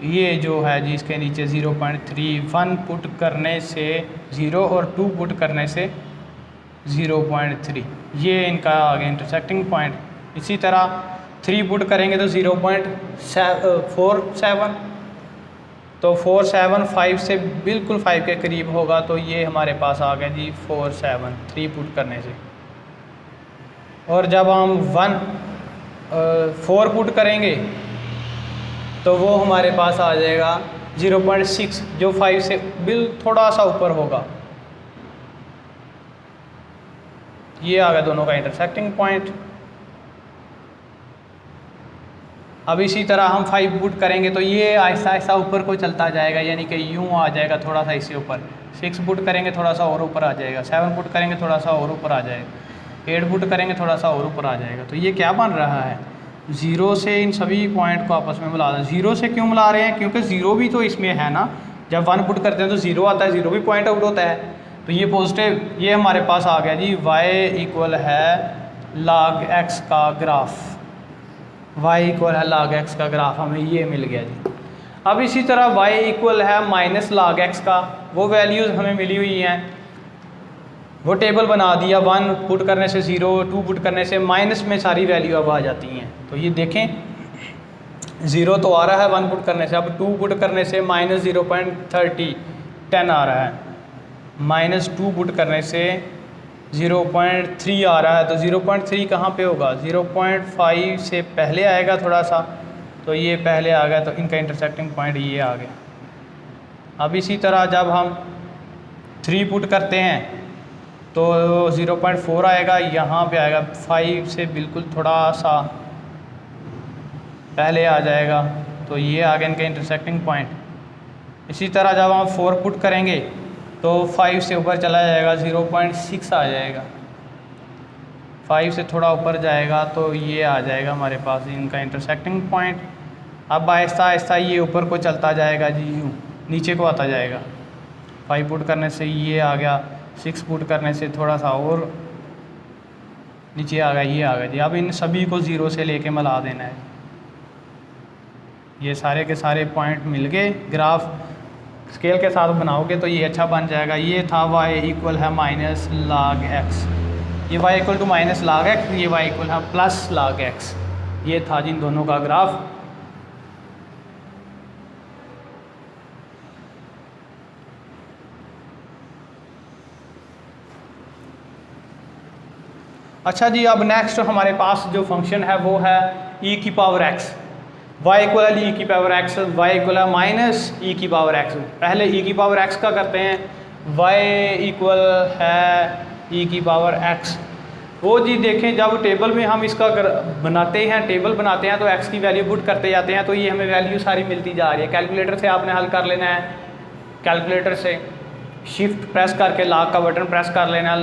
ये जो है जी इसके नीचे 0.3। 1 पुट करने से 0 और 2 पुट करने से 0.3, ये इनका आ गया इंटरसेक्टिंग पॉइंट। इसी तरह 3 पुट करेंगे तो 0.47, तो 475 से बिल्कुल 5 के करीब होगा, तो ये हमारे पास आ गया जी 47 3 पुट करने से। और जब हम 4 पुट करेंगे तो वो हमारे पास आ जाएगा 0.6, जो 5 से थोड़ा सा ऊपर होगा। ये आ गया दोनों का इंटरसेक्टिंग पॉइंट। अब इसी तरह हम 5 पुट करेंगे तो ये ऐसा ऐसा ऊपर को चलता जाएगा, यानी कि यूँ आ जाएगा थोड़ा सा इससे ऊपर। 6 पुट करेंगे थोड़ा सा और ऊपर आ जाएगा, 7 पुट करेंगे थोड़ा सा और ऊपर आ जाएगा, 8 पुट करेंगे थोड़ा सा और ऊपर आ जाएगा। तो ये क्या बन रहा है, 0 से इन सभी पॉइंट को आपस में मिला दें। 0 से क्यों मिला रहे हैं, क्योंकि 0 भी तो इसमें है ना, जब 1 पुट करते हैं तो 0 आता है, 0 भी पॉइंट आउट होता है। तो ये पॉजिटिव, ये हमारे पास आ गया जी y इक्वल है log x का ग्राफ, y इक्वल है log x का ग्राफ, हमें ये मिल गया जी। अब इसी तरह y इक्वल है माइनस log x का, वो वैल्यूज़ हमें मिली हुई हैं, वो टेबल बना दिया। 1 पुट करने से 0, 2 पुट करने से माइनस में सारी वैल्यू अब आ जाती हैं। तो ये देखें 0 तो आ रहा है 1 पुट करने से, अब 2 पुट करने से माइनस 0.30 10 आ रहा है, माइनस 2 पुट करने से 0.3 आ रहा है। तो 0.3 कहाँ पे होगा, 0.5 से पहले आएगा थोड़ा सा, तो ये पहले आ गया, तो इनका इंटरसेक्टिंग पॉइंट ये आ गया। अब इसी तरह जब हम 3 पुट करते हैं तो 0.4 आएगा, यहाँ पे आएगा 5 से बिल्कुल थोड़ा सा पहले आ जाएगा, तो ये आ गया इनका इंटरसेक्टिंग पॉइंट। इसी तरह जब हम 4 पुट करेंगे तो 5 से ऊपर चला जाएगा, 0.6 आ जाएगा, 5 से थोड़ा ऊपर जाएगा, तो ये आ जाएगा हमारे पास इनका इंटरसेक्टिंग पॉइंट। अब आहिस्ता आहिस्ता ये ऊपर को चलता जाएगा जी, यूँ नीचे को आता जाएगा। 5 पुट करने से ये आ गया, 6 पुट करने से थोड़ा सा और नीचे आ गया, ये आ गया जी। अब इन सभी को 0 से लेके मिला देना है, ये सारे के सारे पॉइंट मिल गए। ग्राफ स्केल के साथ बनाओगे तो ये अच्छा बन जाएगा। ये था y इक्वल है माइनस log x, ये y equal to minus log x, ये y इक्वल है प्लस log x। ये था जिन दोनों का ग्राफ। अच्छा जी, अब नेक्स्ट हमारे पास जो फंक्शन है वो है e की पावर x, y इक्वल है e की पावर x, y इक्वल है माइनस e की पावर x। पहले e की पावर x का करते हैं, y इक्वल है e की पावर x। वो जी देखें, जब टेबल में हम इसका बनाते हैं, टेबल बनाते हैं तो x की वैल्यू पुट करते जाते हैं, तो ये हमें वैल्यू सारी मिलती जा रही है। कैलकुलेटर से आपने हल कर लेना है, कैलकुलेटर से शिफ्ट प्रेस करके लॉग का बटन प्रेस कर लेना,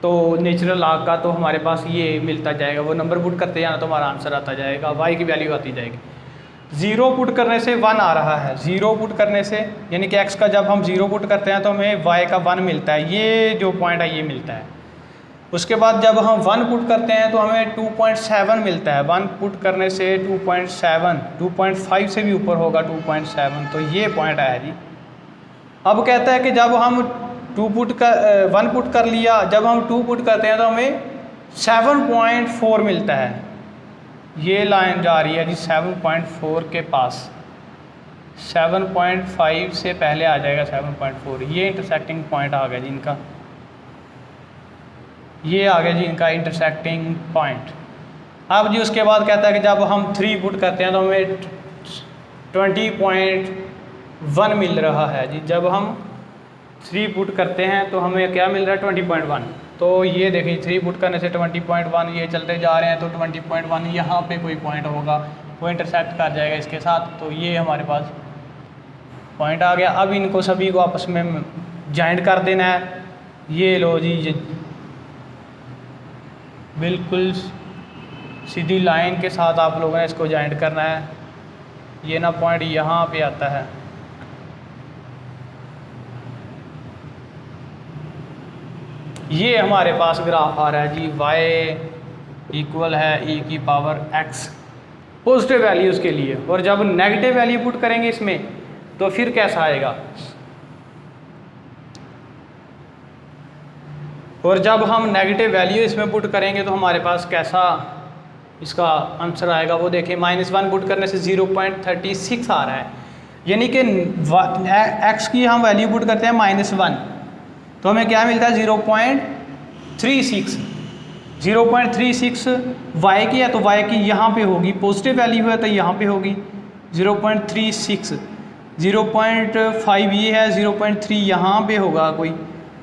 तो नेचुरल लॉग का, तो हमारे पास ये मिलता जाएगा। वो नंबर पुट करते जाना तो हमारा आंसर आता जाएगा, y की वैल्यू आती जाएगी। 0 पुट करने से 1 आ रहा है, 0 पुट करने से यानी कि x का जब हम 0 पुट करते हैं तो हमें y का 1 मिलता है, ये जो पॉइंट है ये मिलता है। उसके बाद जब हम 1 पुट करते हैं तो हमें 2.7 मिलता है, 1 पुट करने से 2.7, 2.5 से भी ऊपर होगा 2.7, तो ये पॉइंट आया जी। अब कहता है कि जब हम 1 पुट कर लिया, जब हम 2 पुट करते हैं तो हमें 7.4 मिलता है। ये लाइन जा रही है जी 7.4 के पास, 7.5 से पहले आ जाएगा 7.4, ये इंटरसेक्टिंग पॉइंट आ गया जी इनका, ये आ गया जी इनका इंटरसेक्टिंग पॉइंट। अब जी उसके बाद कहता है कि जब हम 3 पुट करते हैं तो हमें 20.1 मिल रहा है जी। जब हम 3 पुट करते हैं तो हमें क्या मिल रहा है, 20.1। तो ये देखिए 3 पुट करने से 20.1, ये चलते जा रहे हैं तो 20.1 यहाँ पे कोई पॉइंट होगा, वो इंटरसेक्ट कर जाएगा इसके साथ, तो ये हमारे पास पॉइंट आ गया। अब इनको सभी को आपस में जॉइंट कर देना है। ये लो जी, ये बिल्कुल सीधी लाइन के साथ आप लोगों ने इसको जॉइंट करना है। ये ना पॉइंट यहाँ पे आता है, ये हमारे पास ग्राफ आ रहा है जी y इक्वल है e की पावर x पॉजिटिव वैल्यूज़ के लिए, और जब नेगेटिव वैल्यू पुट करेंगे इसमें तो फिर कैसा आएगा, और जब हम नेगेटिव वैल्यू इसमें पुट करेंगे तो हमारे पास कैसा इसका आंसर आएगा वो देखें। -1 पुट करने से 0.36 आ रहा है, यानी कि x की हम वैल्यू पुट करते हैं -1 तो हमें क्या मिलता है 0.36। 0.36 y की है तो y की यहाँ पे होगी, पॉजिटिव वैल्यू है तो यहाँ पे होगी 0.36। 0.5 ये है, 0.3 यहाँ पे होगा कोई,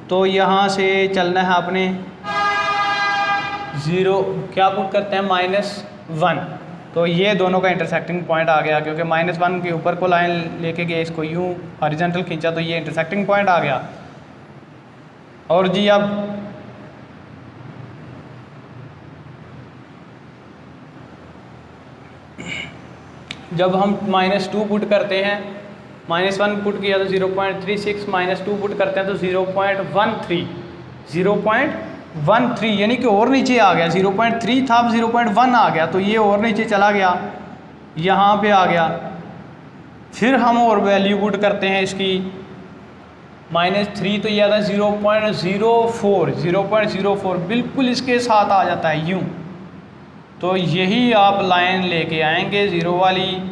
तो यहाँ से चलना है आपने 0 क्या पुट करते हैं -1, तो ये दोनों का इंटरसेक्टिंग पॉइंट आ गया, क्योंकि -1 के ऊपर को लाइन लेके गए, इसको यूँ हॉरिजॉन्टल खींचा तो ये इंटरसेक्टिंग पॉइंट आ गया। और जी अब जब हम -2 पुट करते हैं, -1 पुट किया तो 0.36, -2 पुट करते हैं तो 0.13 यानी कि और नीचे आ गया। 0.3 था अब 0.1 आ गया, तो ये और नीचे चला गया, यहाँ पे आ गया। फिर हम और वैल्यू पुट करते हैं इसकी -3 तो ये आता है 0.04 बिल्कुल इसके साथ आ जाता है यूँ। तो यही आप लाइन लेके आएंगे 0 वाली,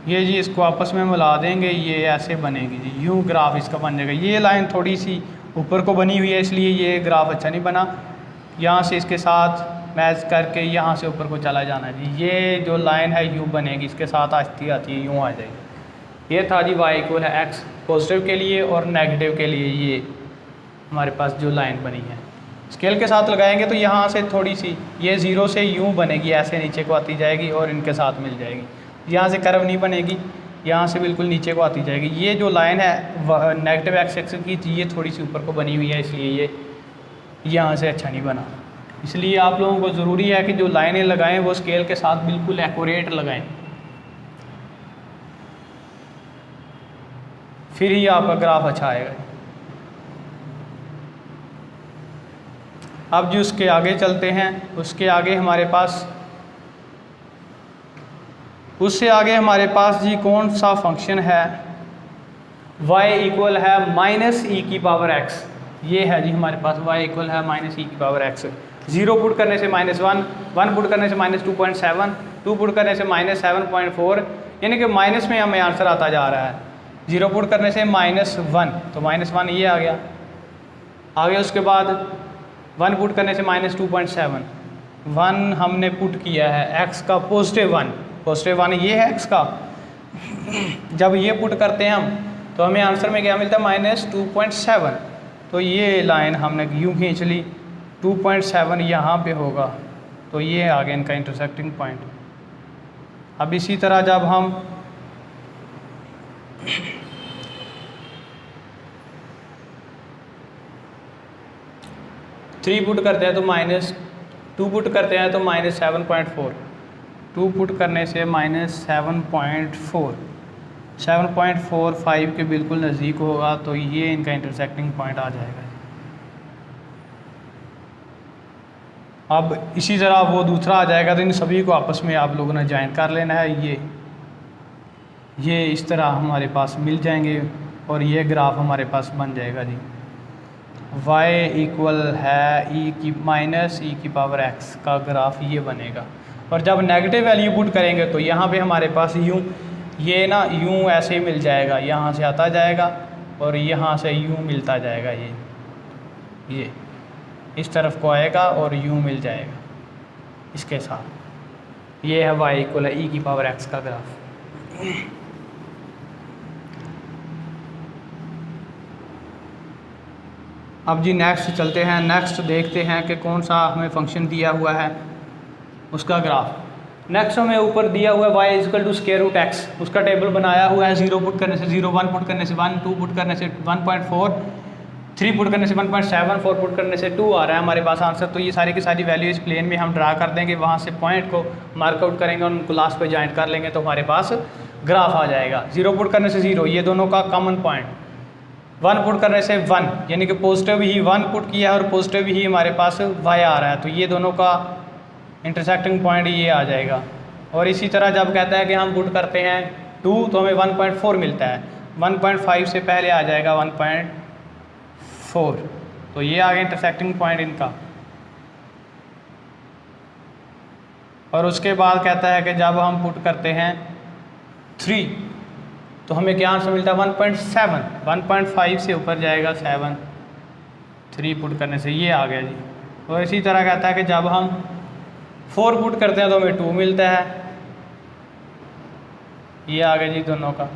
ये जी इसको आपस में मिला देंगे, ये ऐसे बनेगी जी, यूँ ग्राफ इसका बन जाएगा। ये लाइन थोड़ी सी ऊपर को बनी हुई है इसलिए ये ग्राफ अच्छा नहीं बना, यहाँ से इसके साथ मैच करके यहाँ से ऊपर को चला जाना जी। ये जो लाइन है यूँ बनेगी, इसके साथ आती आती है यूँ आ जाएगी। ये था जी y इक्वल है x पॉजिटिव के लिए, और नेगेटिव के लिए ये हमारे पास जो लाइन बनी है स्केल के साथ लगाएंगे तो यहाँ से थोड़ी सी ये 0 से यूँ बनेगी, ऐसे नीचे को आती जाएगी और इनके साथ मिल जाएगी। यहाँ से कर्व नहीं बनेगी, यहाँ से बिल्कुल नीचे को आती जाएगी। ये जो लाइन है नेगेटिव x एक्सिस की, ये थोड़ी सी ऊपर को बनी हुई है, इसलिए ये यहाँ से अच्छा नहीं बना। इसलिए आप लोगों को ज़रूरी है कि जो लाइनें लगाएं वो स्केल के साथ बिल्कुल एक्यूरेट लगाएं, फिर ही आपका ग्राफ अच्छा आएगा। अब जो उसके आगे चलते हैं, उससे आगे हमारे पास जी कौन सा फंक्शन है, y इक्वल है -e की पावर x। ये है जी हमारे पास y इक्वल है -e की पावर x। 0 पुट करने से -1, 1 पुट करने से -2.7, 2 पुट करने से -7.4, यानी कि माइनस में हमें आंसर आता जा रहा है। 0 पुट करने से -1 तो -1 ये आ गया। आगे उसके बाद 1 पुट करने से -2.7, 1 हमने पुट किया है x का +1 ये है x का। जब ये पुट करते हैं हम तो हमें आंसर में क्या मिलता है -2.7, तो ये लाइन हमने यूँ खींच ली, 2.7 यहाँ पे होगा, तो ये आ गया इनका इंटरसेक्टिंग पॉइंट। अब इसी तरह जब हम -3 पुट करते हैं तो -2 पुट करते हैं तो -7.4, 2 पुट करने से -7.4, 7.45 के बिल्कुल नज़दीक होगा, तो ये इनका इंटरसेक्टिंग पॉइंट आ जाएगा। अब इसी तरह वो दूसरा आ जाएगा, तो इन सभी को आपस में आप लोगों ने ज्वाइन कर लेना है। ये इस तरह हमारे पास मिल जाएंगे और ये ग्राफ हमारे पास बन जाएगा जी। y इक्वल है e की पावर x का ग्राफ ये बनेगा। और जब नेगेटिव वैल्यू पुट करेंगे तो यहाँ पे हमारे पास यूँ ये ना यूँ ऐसे ही मिल जाएगा, यहाँ से आता जाएगा और यहाँ से यूँ मिलता जाएगा। ये इस तरफ को आएगा और यूँ मिल जाएगा इसके साथ। ये है y इक्वल है e की पावर x का ग्राफ। अब जी नेक्स्ट चलते हैं, नेक्स्ट देखते हैं कि कौन सा हमें फंक्शन दिया हुआ है उसका ग्राफ। नेक्स्ट हमें ऊपर दिया हुआ है y equal to square root x, उसका टेबल बनाया हुआ है। 0 पुट करने से 0, 1 पुट करने से 1, 2 पुट करने से 1.4, 3 पुट करने से 1.7, 4 पुट करने से 2 आ रहा है हमारे पास आंसर। तो ये सारी की सारी वैल्यू इस प्लेन में हम ड्रा कर देंगे, वहाँ से पॉइंट को मार्कआउट करेंगे और उनको लास्ट पे ज्वाइंट कर लेंगे तो हमारे पास ग्राफ आ जाएगा। 0 पुट करने से 0, ये दोनों का कॉमन पॉइंट। 1 पुट करने से 1, यानी कि पॉजिटिव ही 1 पुट किया और पॉजिटिव ही हमारे पास y आ रहा है, तो ये दोनों का इंटरसेक्टिंग पॉइंट ये आ जाएगा। और इसी तरह जब कहता है कि हम पुट करते हैं 2 तो हमें 1.4 मिलता है, 1.5 से पहले आ जाएगा 1.4, तो ये आ गया इंटरसेक्टिंग पॉइंट इनका। और उसके बाद कहता है कि जब हम पुट करते हैं 3 तो हमें क्या आंसर मिलता है 1.7, 1.5 से ऊपर जाएगा 7, 3 पुट करने से ये आ गया जी। और इसी तरह कहता है कि जब हम 4 पुट करते हैं तो हमें 2 मिलता है, ये आ गया जी दोनों का।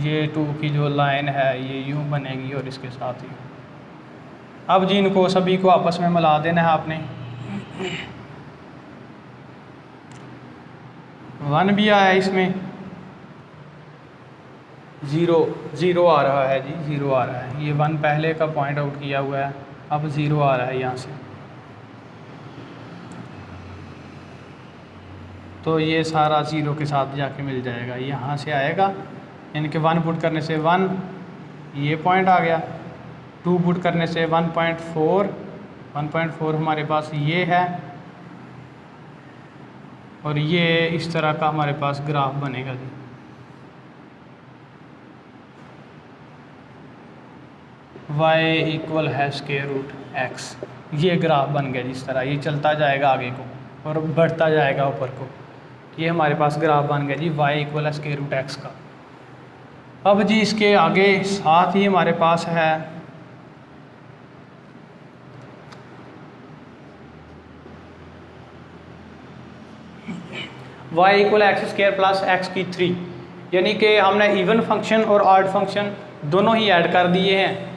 ये 2 की जो लाइन है ये यूं बनेगी और इसके साथ ही। अब जी इनको सभी को आपस में मिला देना है आपने। 1 भी आया इसमें, 0 आ रहा है जी, 0 आ रहा है। ये 1 पहले का पॉइंट आउट किया हुआ है, अब 0 आ रहा है यहाँ से। तो ये सारा 0 के साथ जाके मिल जाएगा, यहाँ से आएगा। इनके 1 पुट करने से 1 ये पॉइंट आ गया, 2 पुट करने से 1.4 हमारे पास ये है, और ये इस तरह का हमारे पास ग्राफ बनेगा जी। y इक्वल है स्क्वायर रूट x, ये ग्राफ बन गया जिस तरह, ये चलता जाएगा आगे को और बढ़ता जाएगा ऊपर को। ये हमारे पास ग्राफ बन गया जी y इक्वल है स्क्वायर रूट x का। अब जी इसके आगे साथ ही हमारे पास है y equal x square plus x की 3, यानी कि हमने इवन फंक्शन और ऑड फंक्शन दोनों ही ऐड कर दिए हैं।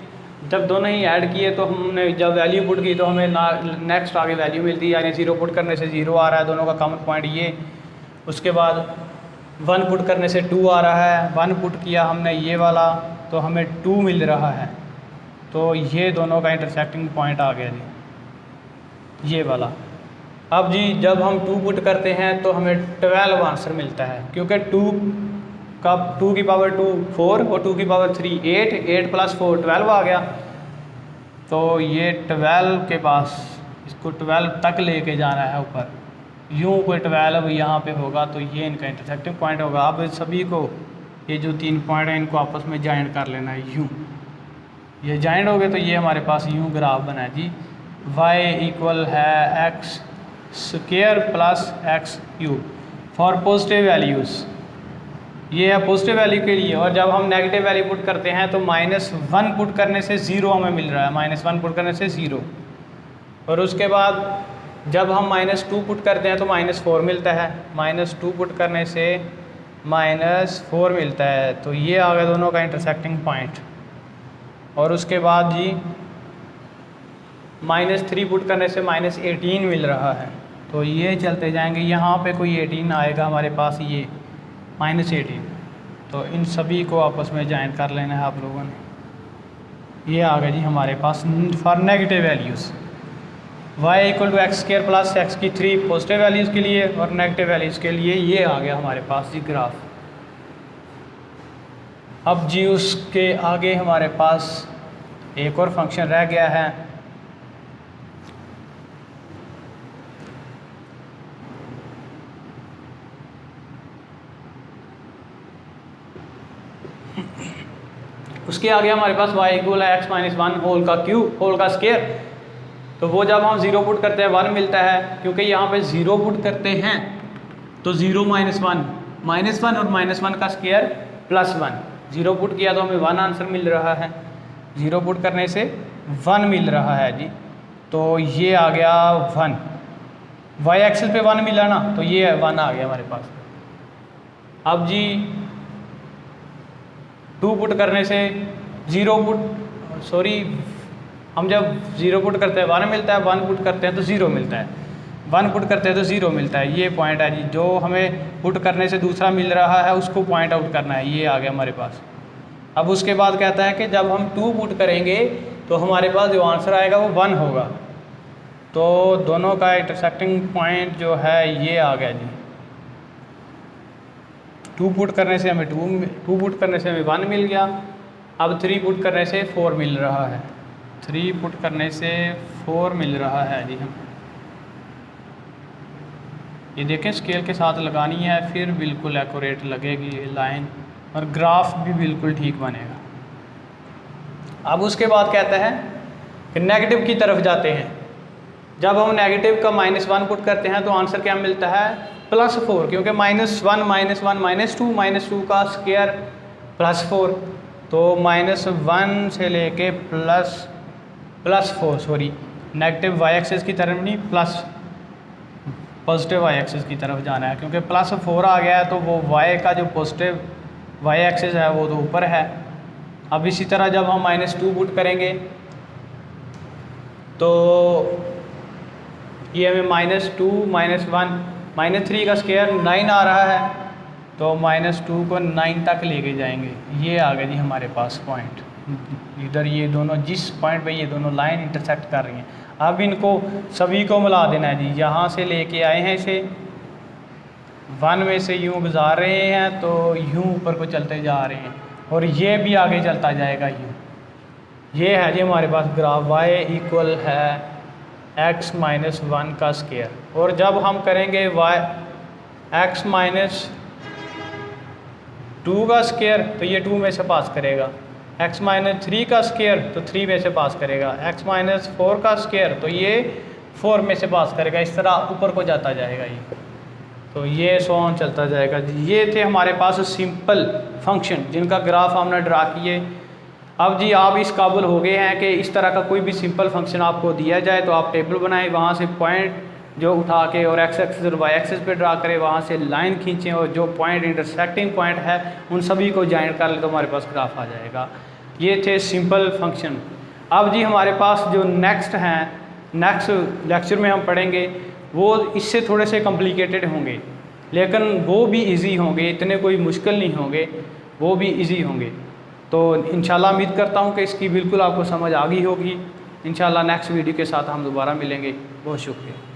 जब दोनों ही ऐड किए तो हमने जब वैल्यू पुट की तो हमें नेक्स्ट आगे वैल्यू मिलती है, यानी 0 पुट करने से 0 आ रहा है, दोनों का कॉमन पॉइंट ये। उसके बाद 1 पुट करने से 2 आ रहा है, 1 पुट किया हमने ये वाला तो हमें 2 मिल रहा है, तो ये दोनों का इंटरसेक्टिंग पॉइंट आ गया जी, ये वाला। अब जी जब हम 2 पुट करते हैं तो हमें 12 आंसर मिलता है, क्योंकि 2 की पावर 2 4 और 2 की पावर 3 8, 8 प्लस 4 12 आ गया। तो ये 12 के पास, इसको 12 तक लेके जाना है ऊपर, यूँ कोई 12 यहाँ पे होगा तो ये इनका इंटरसेक्टिंग पॉइंट होगा। अब सभी को ये जो 3 पॉइंट हैं इनको आपस में ज्वाइंट कर लेना है, यूँ ये ज्वाइंट हो गए तो ये हमारे पास यूँ ग्राफ बना है जी। y इक्वल है x square plus x cube for positive values, ये है पॉजिटिव वैल्यू के लिए। और जब हम नेगेटिव वैल्यू पुट करते हैं तो -1 पुट करने से 0 हमें मिल रहा है, -1 पुट करने से 0। और उसके बाद जब हम -2 पुट करते हैं तो -4 मिलता है, -2 पुट करने से -4 मिलता है, तो ये आ गया दोनों का इंटरसेक्टिंग पॉइंट। और उसके बाद जी -3 पुट करने से -18 मिल रहा है, तो ये चलते जाएंगे, यहाँ पे कोई 18 आएगा हमारे पास, ये -18, तो इन सभी को आपस में ज्वाइन कर लेना है आप लोगों ने। ये आ गया जी हमारे पास for negative values, y equal to x square plus x की 3 पॉजिटिव वैल्यूज़ के लिए और नेगेटिव वैल्यूज़ के लिए, ये आ गया हमारे पास जी ग्राफ। अब जी उसके आगे हमारे पास एक और फंक्शन रह गया है, उसके आगे हमारे पास y इक्वल है x माइनस 1 होल का क्यूब होल का स्क्वायर। तो वो जब हम 0 पुट करते हैं 1 मिलता है, क्योंकि यहाँ पे 0 पुट करते हैं तो 0 -1 -1 और -1 का स्क्वायर +1, 0 पुट किया तो हमें 1 आंसर मिल रहा है, 0 पुट करने से 1 मिल रहा है जी। तो ये आ गया 1, y एक्सिस पे 1 मिला ना, तो ये 1 आ गया हमारे पास। अब जी 2 पुट करने से 0 पुट हम जब 0 पुट करते हैं 1 मिलता है, 1 पुट करते हैं तो 0 मिलता है। 1 पुट करते हैं तो 0 मिलता है, ये पॉइंट है जी। जो हमें पुट करने से दूसरा मिल रहा है उसको पॉइंट आउट करना है, ये आ गया हमारे पास। अब उसके बाद कहता है कि जब हम 2 पुट करेंगे तो हमारे पास जो आंसर आएगा वो 1 होगा। तो दोनों का इंटरसेक्टिंग पॉइंट जो है ये आ गया जी। 2 पुट करने से हमें 2 पुट करने से हमें 1 मिल गया। अब 3 पुट करने से 4 मिल रहा है, 3 पुट करने से 4 मिल रहा है जी। हम ये देखें स्केल के साथ लगानी है, फिर बिल्कुल एक्यूरेट लगेगी लाइन और ग्राफ भी बिल्कुल ठीक बनेगा। अब उसके बाद कहता है कि नेगेटिव की तरफ जाते हैं। जब हम नेगेटिव का -1 पुट करते हैं तो आंसर क्या मिलता है +4, क्योंकि -1 का स्क्वायर +4, तो -1 से लेके +4 सॉरी नेगेटिव वाई एक्सिस की तरफ नहीं, प्लस पॉजिटिव वाई एक्सिस की तरफ जाना है, क्योंकि +4 आ गया है तो वो वाई का जो पॉजिटिव वाई एक्सिस है वो तो ऊपर है। अब इसी तरह जब हम -2 पुट करेंगे तो ये हमें -2 -1 -3 का स्क्वायर 9 आ रहा है, तो -2 को 9 तक लेके जाएंगे। ये आ गया जी हमारे पास पॉइंट। इधर ये दोनों जिस पॉइंट पे ये दोनों लाइन इंटरसेक्ट कर रही हैं, अब इनको सभी को मिला देना है जी। यहाँ से लेके आए हैं इसे 1 में से यूँ गुजार रहे हैं तो यूँ ऊपर को चलते जा रहे हैं और ये भी आगे चलता जाएगा यूँ। ये है जी हमारे पास ग्राफ y इक्वल है x-1 का स्क्वायर, और जब हम करेंगे x-2 का स्क्वायर तो ये 2 में से पास करेगा, x-3 का स्क्वायर तो 3 में से पास करेगा, x-4 का स्क्वायर तो ये 4 में से पास करेगा। इस तरह ऊपर को जाता जाएगा ये, तो ये सो ऑन चलता जाएगा जी। ये थे हमारे पास सिंपल फंक्शन जिनका ग्राफ हमने ड्रा किए। अब जी आप इस काबिल हो गए हैं कि इस तरह का कोई भी सिंपल फंक्शन आपको दिया जाए तो आप टेबल बनाएं, वहाँ से पॉइंट जो उठा के और x एक्सिस और y एक्सिस पे ड्रा करें, वहाँ से लाइन खींचें और जो पॉइंट इंटरसेक्टिंग पॉइंट है उन सभी को ज्वाइन कर ले तो हमारे पास ग्राफ आ जाएगा। ये थे सिंपल फंक्शन। अब जी हमारे पास जो नेक्स्ट लेक्चर में हम पढ़ेंगे वो इससे थोड़े से कॉम्प्लिकेटेड होंगे, लेकिन वो भी इजी होंगे, इतने कोई मुश्किल नहीं होंगे, वो भी इजी होंगे। तो इंशाल्लाह उम्मीद करता हूँ कि इसकी बिल्कुल आपको समझ आ गई होगी। इंशाल्लाह नेक्स्ट वीडियो के साथ हम दोबारा मिलेंगे। बहुत शुक्रिया।